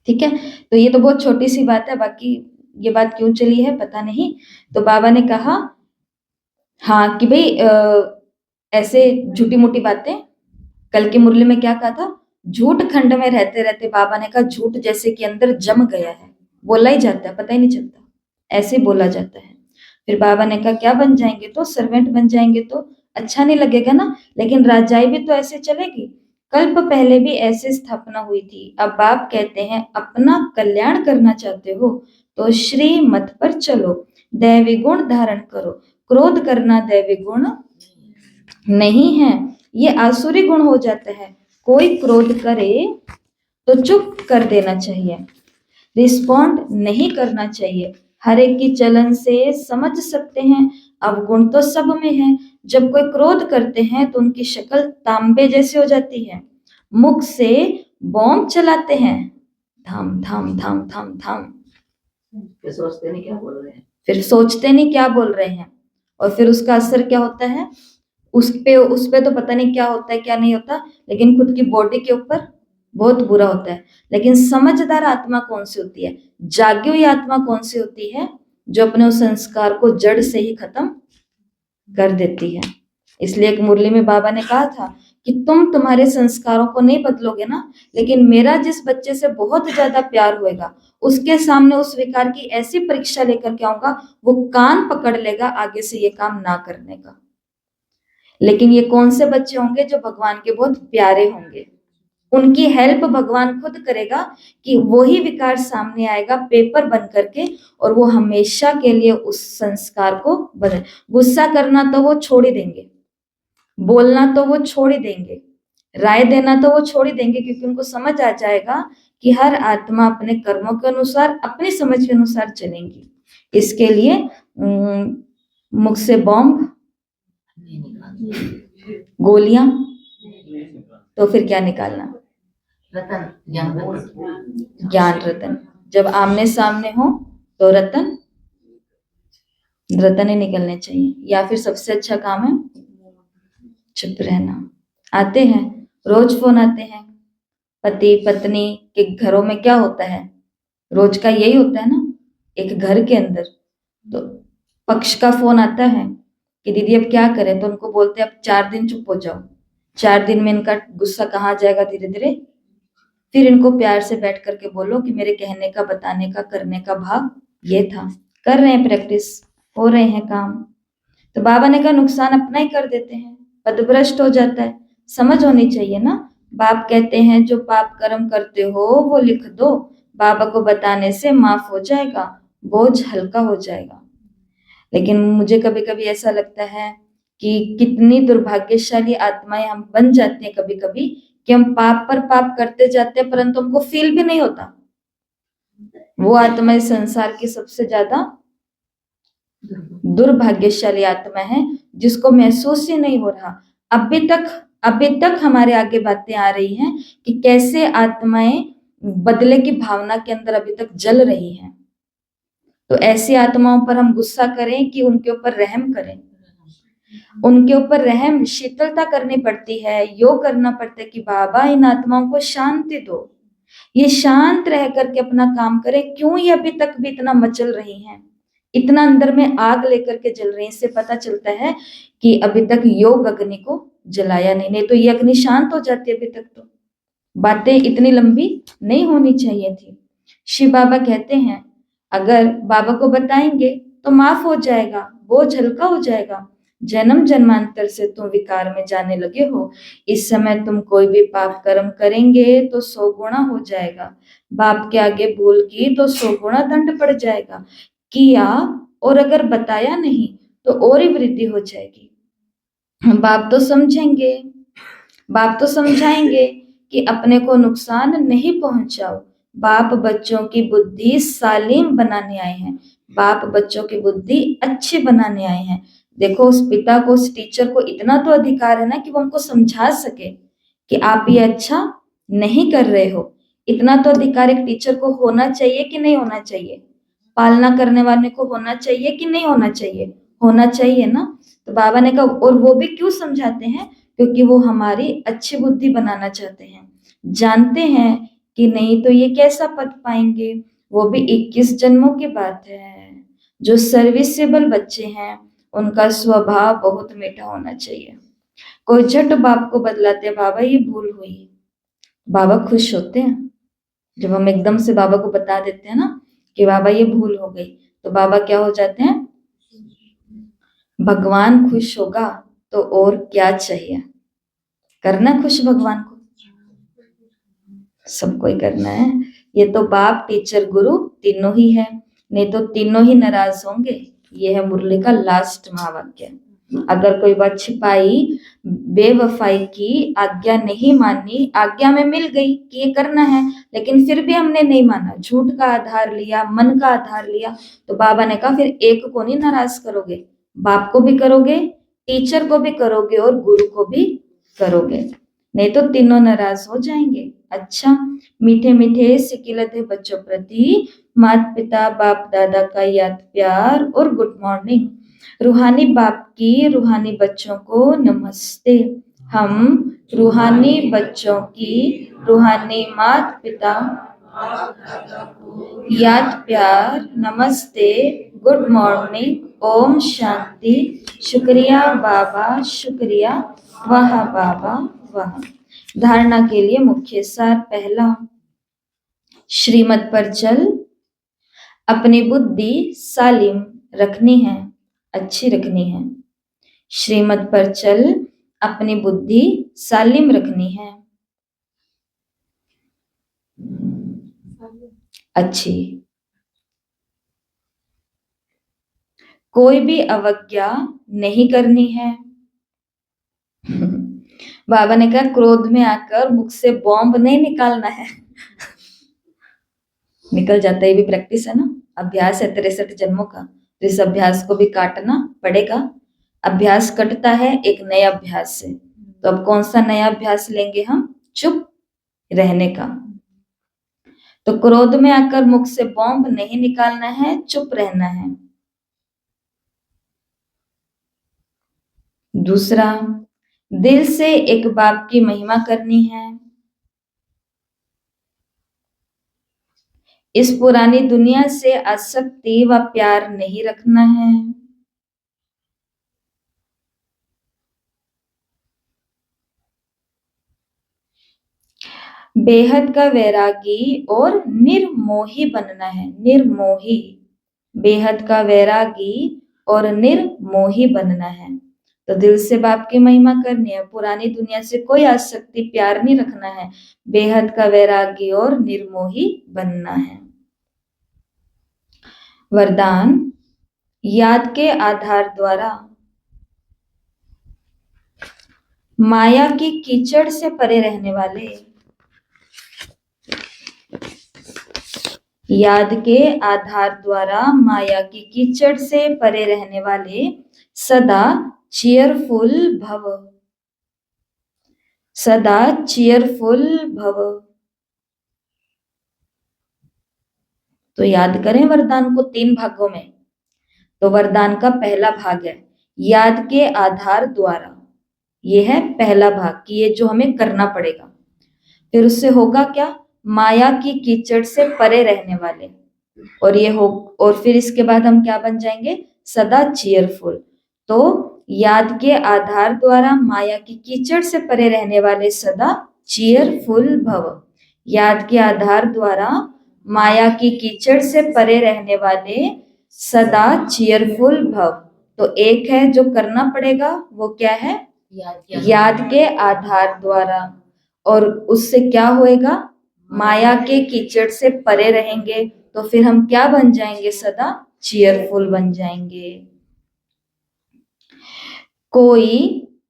ठीक है, तो ये तो बहुत छोटी सी बात है, बाकी ये बात क्यों चली है पता नहीं। तो बाबा ने कहा हाँ कि भाई ऐसे झूठी मोटी बातें, कल की मुरली में क्या कहा था, झूठ खंड में रहते रहते बाबा ने कहा झूठ जैसे कि अंदर जम गया है, बोला ही जाता है, पता ही नहीं चलता, ऐसे बोला जाता है। फिर बाबा ने कहा क्या बन जाएंगे, तो सर्वेंट बन जाएंगे तो अच्छा नहीं लगेगा ना, लेकिन राजाई भी तो ऐसे चलेगी, कल्प पहले भी ऐसे स्थापना हुई थी। अब बाप कहते हैं अपना कल्याण करना चाहते हो तो श्री मत पर चलो, दैवी गुण धारण करो, क्रोध करना दैवी गुण नहीं है, ये आसुरी गुण हो जाता है। कोई क्रोध करे तो चुप कर देना चाहिए, रिस्पॉन्ड नहीं करना चाहिए। हर एक की चलन से समझ सकते हैं अवगुण तो सब में है। जब कोई क्रोध करते हैं तो उनकी शक्ल तांबे जैसी हो जाती है, मुख से बॉम्ब चलाते हैं, धाम धाम धाम धाम धाम, फिर सोचते नहीं क्या बोल रहे हैं, फिर सोचते नहीं क्या बोल रहे हैं, और फिर उसका असर क्या होता है, उस पे तो पता नहीं क्या होता है क्या नहीं होता, लेकिन खुद की बॉडी के ऊपर बहुत बुरा होता है। लेकिन समझदार आत्मा कौन सी होती है, जागी हुई आत्मा कौन सी होती है, जो अपने उस संस्कार को जड़ से ही खत्म कर देती है। इसलिए एक मुरली में बाबा ने कहा था कि तुम तुम्हारे संस्कारों को नहीं बदलोगे ना, लेकिन मेरा जिस बच्चे से बहुत ज्यादा प्यार होएगा उसके सामने उस विकार की ऐसी परीक्षा लेकर के आऊंगा, वो कान पकड़ लेगा आगे से ये काम ना करने का। लेकिन ये कौन से बच्चे होंगे, जो भगवान के बहुत प्यारे होंगे, उनकी हेल्प भगवान खुद करेगा कि वही विकार सामने आएगा पेपर बन करके, और वो हमेशा के लिए उस संस्कार को बदल। गुस्सा करना तो वो छोड़ ही देंगे, बोलना तो वो छोड़ ही देंगे, राय देना तो वो छोड़ ही देंगे, क्योंकि उनको समझ आ जाएगा कि हर आत्मा अपने कर्मों के अनुसार अपनी समझ के अनुसार चलेंगी। इसके लिए मुख से बॉम्ब, नहीं निकालते। गोलियां, तो फिर क्या निकालना, रतन, ज्ञान रतन। ज्ञान रतन। जब आमने सामने हो तो रतन रतन ही निकलने चाहिए, या फिर सबसे अच्छा काम है चुप रहना। आते हैं रोज फोन आते हैं, पति पत्नी के घरों में क्या होता है, रोज का यही होता है ना, एक घर के अंदर तो पक्ष का फोन आता है कि दीदी अब क्या करें, तो उनको बोलते हैं अब 4 दिन चुप हो जाओ, 4 दिन में इनका गुस्सा कहाँ जाएगा धीरे धीरे। फिर इनको प्यार से बैठ करके बोलो कि मेरे कहने का, बताने का, करने का भाव ये था, कर रहे हैं प्रैक्टिस, हो रहे हैं काम। तो बाबा ने कहा नुकसान अपना ही कर देते हैं, पदभ्रष्ट हो जाता है, समझ होनी चाहिए ना। बाप कहते हैं जो पाप कर्म करते हो वो लिख दो, बाबा को बताने से माफ हो जाएगा, बोझ हल्का हो जाएगा। लेकिन मुझे कभी कभी ऐसा लगता है कि कितनी दुर्भाग्यशाली आत्माएं हम बन जाते हैं कभी कभी, कि हम पाप पर पाप करते जाते हैं परंतु हमको फील भी नहीं होता। वो आत्माएं संसार की सबसे ज्यादा दुर्भाग्यशाली आत्मा है, जिसको महसूस ही नहीं हो रहा। अभी तक हमारे आगे बातें आ रही हैं कि कैसे आत्माएं बदले की भावना के अंदर अभी तक जल रही हैं। तो ऐसी आत्माओं पर हम गुस्सा करें कि उनके ऊपर रहम करें, उनके ऊपर रहम, शीतलता करनी पड़ती है, योग करना पड़ता है कि बाबा इन आत्माओं को शांति दो, ये शांत रह करके अपना काम करें। क्यों ये अभी तक भी इतना मचल रही हैं, इतना अंदर में आग लेकर के जल रही हैं, इससे पता चलता है कि अभी तक योग अग्नि को जलाया नहीं तो ये अग्नि शांत हो जाती। अभी तक तो बातें इतनी लंबी नहीं होनी चाहिए थी। शिव बाबा कहते हैं अगर बाबा को बताएंगे तो माफ हो जाएगा, बोझ हल्का हो जाएगा। जन्म जन्मांतर से तुम विकार में जाने लगे हो, इस समय तुम कोई भी पाप कर्म करेंगे तो 100 गुना हो जाएगा, बाप के आगे भूल की तो 100 गुना दंड पड़ जाएगा, किया और अगर बताया नहीं तो और ही वृद्धि हो जाएगी। बाप तो समझेंगे, बाप तो समझाएंगे कि अपने को नुकसान नहीं पहुंचाओ। बाप बच्चों की बुद्धि सालीम बनाने आए हैं, बाप बच्चों की बुद्धि अच्छी बनाने आए हैं। देखो उस पिता को, उस टीचर को इतना तो अधिकार है ना कि वो हमको समझा सके कि आप ये अच्छा नहीं कर रहे हो। इतना तो अधिकार एक टीचर को होना चाहिए कि नहीं होना चाहिए, पालना करने वाले को होना चाहिए कि नहीं होना चाहिए, होना चाहिए ना। तो बाबा ने कहा, और वो भी क्यों समझाते हैं? क्योंकि वो हमारी अच्छी बुद्धि बनाना चाहते हैं। जानते हैं कि नहीं तो ये कैसा पद पाएंगे, वो भी 21 जन्मों की बात है। जो सर्विसेबल बच्चे हैं उनका स्वभाव बहुत मीठा होना चाहिए। कोई झट बाप को बदलाते, बाबा ये भूल हुई, बाबा खुश होते हैं। जब हम एकदम से बाबा को बता देते हैं ना कि बाबा ये भूल हो गई, तो बाबा क्या हो जाते हैं? भगवान खुश होगा तो और क्या चाहिए? करना खुश भगवान को, सबको ही करना है। ये तो बाप, टीचर, गुरु तीनों ही है, नहीं तो तीनों ही नाराज होंगे। ये है मुरली का लास्ट महावाक्य। अगर कोई बात छिपाई, बेवफाई की, आज्ञा नहीं मानी, आज्ञा में मिल गई कि ये करना है, लेकिन फिर भी हमने नहीं माना, झूठ का आधार लिया, मन का आधार लिया, तो बाबा ने कहा फिर एक को नहीं नाराज करोगे, बाप को भी करोगे, टीचर को भी करोगे और गुरु को भी करोगे, नहीं तो तीनों नाराज हो जाएंगे। अच्छा, मीठे मीठे सिकिलते बच्चों प्रति माता पिता बाप दादा का याद प्यार और गुड मॉर्निंग। रूहानी बाप की रूहानी बच्चों को नमस्ते। हम रूहानी बच्चों की रूहानी माता पिता याद प्यार नमस्ते, गुड मॉर्निंग, ओम शांति, शुक्रिया बाबा, शुक्रिया, वाह बाबा वाह। धारणा के लिए मुख्य सार। पहला, श्रीमत पर चल, अपनी बुद्धि सालिम रखनी है, अच्छी रखनी है। श्रीमत पर चल, अपनी बुद्धि सालिम रखनी है, अच्छी। कोई भी अवज्ञा नहीं करनी है। बाबा ने कहा क्रोध में आकर मुख से बॉम्ब नहीं निकालना है। निकल जाता है, ये भी प्रैक्टिस है ना, अभ्यास है 63 जन्मों का, तो इस अभ्यास को भी काटना पड़ेगा। अभ्यास कटता है एक नए अभ्यास से, तो अब कौन सा नया अभ्यास लेंगे हम? चुप रहने का। तो क्रोध में आकर मुख से बॉम्ब नहीं निकालना है, चुप रहना है। दूसरा, दिल से एक बाप की महिमा करनी है। इस पुरानी दुनिया से आसक्ति व प्यार नहीं रखना है। बेहद का वैरागी और निर्मोही बनना है, निर्मोही, बेहद का वैरागी और निर्मोही बनना है। तो दिल से बाप की महिमा करनी है, पुरानी दुनिया से कोई आसक्ति प्यार नहीं रखना है, बेहद का वैरागी और निर्मोही बनना है। वरदान, याद के आधार द्वारा माया की कीचड़ से परे रहने वाले, याद के आधार द्वारा माया की कीचड़ से परे रहने वाले सदा चीयरफुल भव, सदा चीयरफुल भव। तो याद करें वरदान को 3 भागों में। तो वरदान का पहला भाग है याद के आधार द्वारा, ये है पहला भाग कि ये जो हमें करना पड़ेगा। फिर उससे होगा क्या? माया की कीचड़ से परे रहने वाले, और ये हो, और फिर इसके बाद हम क्या बन जाएंगे? सदा चीयरफुल। तो याद के आधार द्वारा माया की कीचड़ से परे रहने वाले सदा चीयरफुल भव। याद के आधार द्वारा माया की कीचड़ से परे रहने वाले सदा चीयरफुल भव। तो एक है जो करना पड़ेगा, वो क्या है? याद के आधार द्वारा। और उससे क्या होएगा? माया के कीचड़ से परे रहेंगे, तो फिर हम क्या बन जाएंगे? सदा चीयरफुल बन जाएंगे। कोई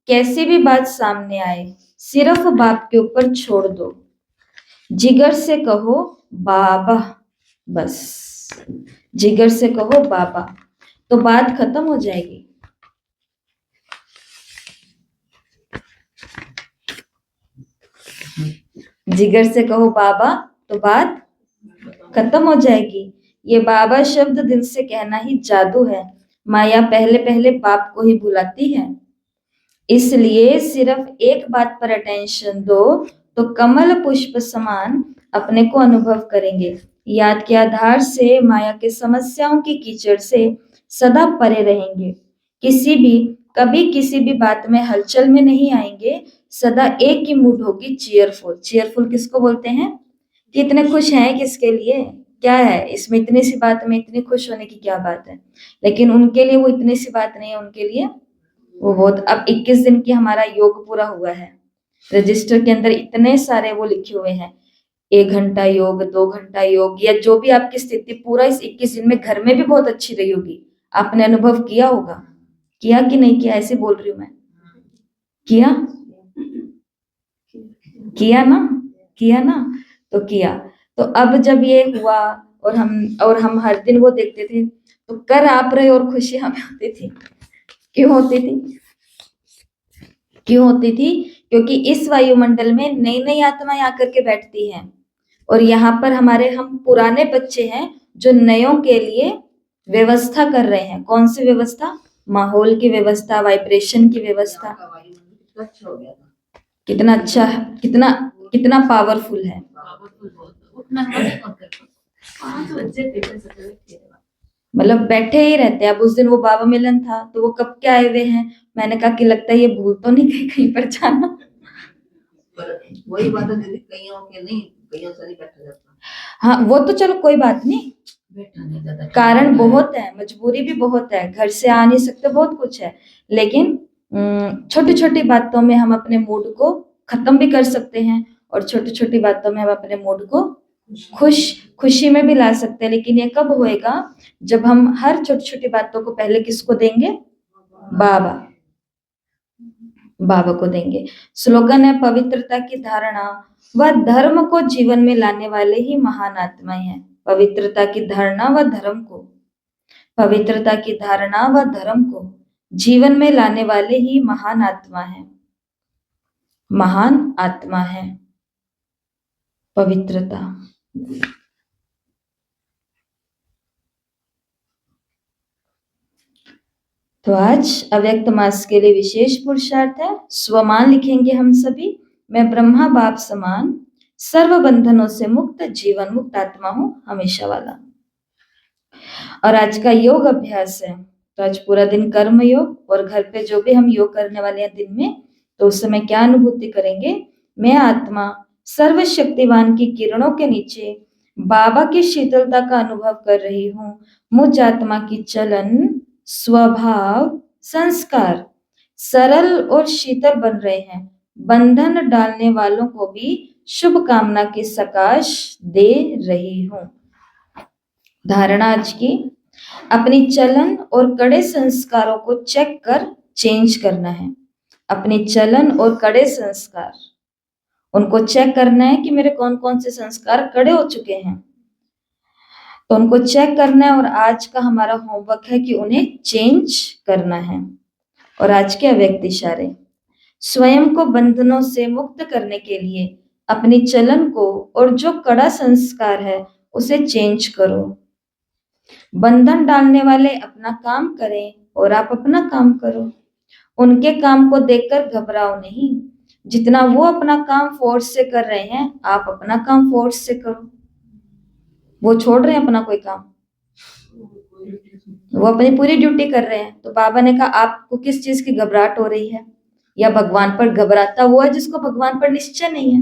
कैसी भी बात सामने आए, सिर्फ बाप के ऊपर छोड़ दो, जिगर से कहो बाबा, बस जिगर से कहो बाबा, तो बात खत्म हो जाएगी। जिगर से कहो बाबा तो बात खत्म हो जाएगी। ये बाबा शब्द दिल से कहना ही जादू है। माया पहले पहले बाप को ही बुलाती है। इसलिए सिर्फ एक बात पर अटेंशन दो तो कमल पुष्प समान अपने को अनुभव करेंगे। याद के आधार से माया के समस्याओं की कीचड़ से सदा परे रहेंगे। कभी किसी भी बात में हलचल में नहीं आएंगे। सदा एक ही मूड होगी, चीयरफुल। चीयरफुल किसको बोलते हैं? कि इतने खुश हैं किसके लिए? क्या है इसमें इतनी सी बात में इतनी खुश होने की क्या बात है? लेकिन उनके लिए वो इतनी सी बात नहीं है, उनके लिए वो बहुत। अब 21 दिन की हमारा योग पूरा हुआ है, रजिस्टर के अंदर इतने सारे वो लिखे हुए हैं, 1 घंटा योग, 2 घंटा योग, या जो भी आपकी स्थिति पूरा इस 21 दिन में घर में भी बहुत अच्छी रही होगी। आपने अनुभव किया होगा, किया कि नहीं किया? ऐसे बोल रही हूँ मैं, किया किया ना? तो किया। तो अब जब ये हुआ और हम हर दिन वो देखते थे, तो कर आप रहे और खुशी हमें होती थी। क्यों होती थी? क्योंकि इस वायुमंडल में नई नई आत्माएं आकर के बैठती हैं, और यहाँ पर हम पुराने बच्चे हैं जो नयों के लिए व्यवस्था कर रहे हैं। कौन सी व्यवस्था? माहौल की व्यवस्था, वाइब्रेशन की व्यवस्था। अच्छा हो गया था, कितना अच्छा है, कितना पावरफुल है। उठना नहीं करते, 5 बच्चे थे, मतलब बैठे ही रहते हैं। अब उस दिन वो बाबा मिलन था, तो वो कब के आए हुए हैं? मैंने कहा कि लगता है ये भूल तो नहीं गई कहीं पर जाना। पर वही बात है दीदी, कईयों के नहीं, कईयों से नहीं बैठा जाता। हाँ, वो तो चलो कोई बात नहीं, बैठा नहीं जाता, कारण बहुत है, मजबूरी भी बहुत है, घर से आ नहीं सकते, बहुत कुछ है। लेकिन छोटी छोटी बातों में हम अपने मूड को खत्म भी कर सकते हैं, और छोटी छोटी बातों में हम अपने मूड को खुशी में भी ला सकते हैं। लेकिन ये कब होएगा? जब हम हर छोटी छोटी बातों को पहले किसको देंगे? बाबा को देंगे। स्लोगन है, पवित्रता की धारणा व धर्म को जीवन में लाने वाले ही महान आत्माएं हैं। पवित्रता की धारणा व धर्म को जीवन में लाने वाले ही महान आत्मा है। पवित्रता। तो आज अव्यक्त मास के लिए विशेष पुरुषार्थ है। स्वमान लिखेंगे हम सभी। मैं ब्रह्मा बाप समान सर्व बंधनों से मुक्त जीवन मुक्त आत्मा हूं, हमेशा वाला। और आज का योग अभ्यास है, तो आज पूरा दिन कर्म योग, और घर पे जो भी हम योग करने वाले हैं दिन में, तो उस समय क्या अनुभूति करेंगे? मैं आत्मा सर्वशक्तिवान की किरणों के नीचे बाबा की शीतलता का अनुभव कर रही हूँ। मुझ आत्मा की चलन, स्वभाव, संस्कार सरल और शीतल बन रहे हैं। बंधन डालने वालों को भी शुभ कामना की सकाश दे रही हूँ। धारणा आज की, अपनी चलन और कड़े संस्कारों को चेक कर चेंज करना है। अपनी चलन और कड़े संस्कार, उनको चेक करना है कि मेरे कौन कौन से संस्कार कड़े हो चुके हैं, तो उनको चेक करना है। और आज का हमारा होमवर्क है कि उन्हें चेंज करना है। और आज के अव्यक्त इशारे, स्वयं को बंधनों से मुक्त करने के लिए अपनी चलन को और जो कड़ा संस्कार है उसे चेंज करो। बंधन डालने वाले अपना काम करें और आप अपना काम करो। उनके काम को देखकर घबराओ नहीं। जितना वो अपना काम फोर्स से कर रहे हैं, आप अपना काम फोर्स से करो। वो छोड़ रहे हैं अपना कोई काम, वो अपनी पूरी ड्यूटी कर रहे हैं। तो बाबा ने कहा आपको किस चीज की घबराहट हो रही है? या भगवान पर घबराता वो है जिसको भगवान पर निश्चय नहीं है।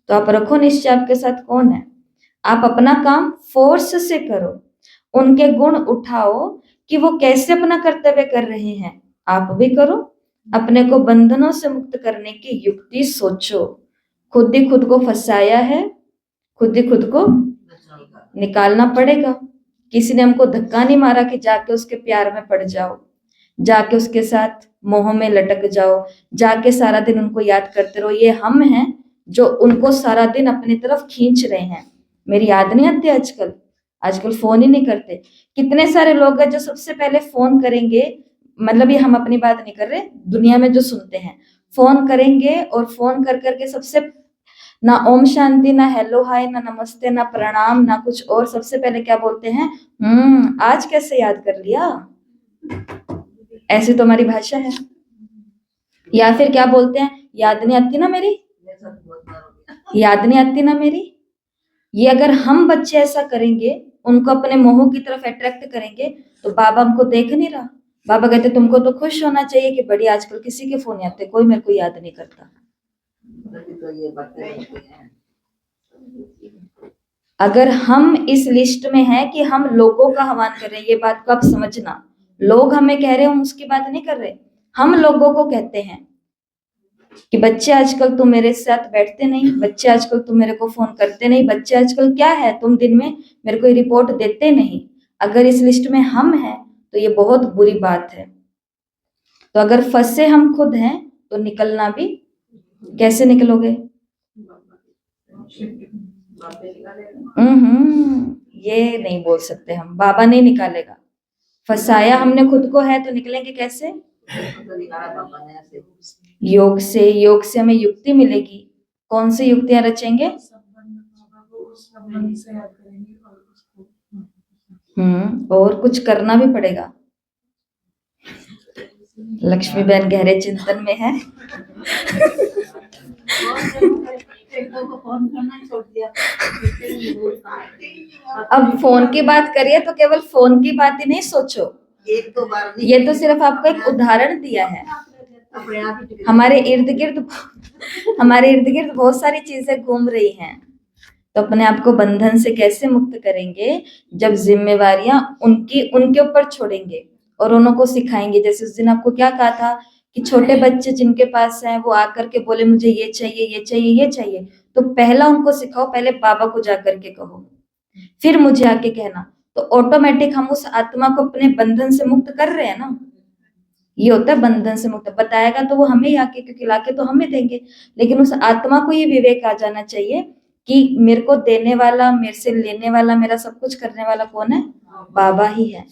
तो आप रखो निश्चय, आपके साथ कौन है। आप अपना काम फोर्स से करो। उनके गुण उठाओ कि वो कैसे अपना कर्तव्य कर रहे हैं, आप भी करो। अपने को बंधनों से मुक्त करने की युक्ति सोचो। खुद ही खुद को फंसाया है, खुद ही खुद को निकालना पड़ेगा। किसी ने हमको धक्का नहीं मारा कि जाके उसके प्यार में पड़ जाओ, जाके उसके साथ मोह में लटक जाओ, जाके सारा दिन उनको याद करते रहो। ये हम हैं जो उनको सारा दिन अपनी तरफ खींच रहे हैं। मेरी याद नहीं आती आजकल फोन ही नहीं करते। कितने सारे लोग हैं जो सबसे पहले फोन करेंगे, मतलब ये हम अपनी बात नहीं कर रहे, दुनिया में जो सुनते हैं, फोन करेंगे और फोन कर करके सबसे ना ओम शांति, ना हेलो हाय, ना नमस्ते, ना प्रणाम, ना कुछ और, सबसे पहले क्या बोलते हैं? आज कैसे याद कर लिया? ऐसी तो हमारी भाषा है। या फिर क्या बोलते हैं, याद नहीं आती ना मेरी, याद नहीं आती ना मेरी। ये अगर हम बच्चे ऐसा करेंगे, उनको अपने मोह की तरफ अट्रैक्ट करेंगे, तो बाबा हमको देख नहीं रहा। बाबा कहते तुमको तो खुश होना चाहिए कि बड़ी आजकल किसी के फोन नहीं आते, कोई मेरे को याद नहीं करता। अगर हम इस लिस्ट में हैं कि हम लोगों का आह्वान कर रहे हैं, ये बात को आप समझना, लोग हमें कह रहे हैं, हम उसकी बात नहीं कर रहे। हम लोगों को कहते हैं कि बच्चे आजकल तुम मेरे साथ बैठते नहीं, बच्चे आजकल तुम मेरे को फोन करते नहीं, बच्चे आजकल क्या है, तुम दिन में मेरे को रिपोर्ट देते नहीं। अगर इस लिस्ट में हम हैं तो ये बहुत बुरी बात है। तो अगर फंसे हम खुद हैं तो निकलना भी कैसे निकलोगे? ये नहीं बोल सकते हम, बाबा नहीं निकालेगा। फंसाया हमने खुद को है तो निकलेंगे कैसे? योग से, योग से हमें युक्ति मिलेगी। कौन सी युक्तियां रचेंगे? और कुछ करना भी पड़ेगा। लक्ष्मी बहन गहरे चिंतन में है। अब फोन की बात करिए तो केवल फोन की बात ही नहीं सोचो, एक दो बार नहीं, ये तो सिर्फ आपको एक उदाहरण दिया है। हमारे इर्द गिर्द बहुत सारी चीजें घूम रही हैं। तो अपने आप को बंधन से कैसे मुक्त करेंगे? जब जिम्मेवारियां उनके ऊपर छोड़ेंगे और उनको सिखाएंगे। जैसे उस दिन आपको क्या कहा था कि छोटे बच्चे जिनके पास हैं वो आकर के बोले मुझे ये चाहिए, ये चाहिए, ये चाहिए, तो पहला उनको सिखाओ, पहले बाबा को जाकर के कहो, फिर मुझे आके कहना। तो ऑटोमेटिक हम उस आत्मा को अपने बंधन से मुक्त कर रहे हैं ना। ये होता है बंधन से मुक्त। बताएगा तो वो हमें ही आके, क्योंकि लाके तो हमें देंगे, लेकिन उस आत्मा को ये विवेक आ जाना चाहिए कि मेरे को देने वाला, मेरे से लेने वाला, मेरा सब कुछ करने वाला कौन है? बाबा ही है।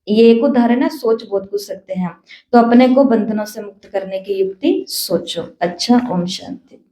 ये एक उदाहरण है, सोच बहुत कुछ सकते हैं हम। तो अपने को बंधनों से मुक्त करने की युक्ति सोचो। अच्छा, ओम शांति।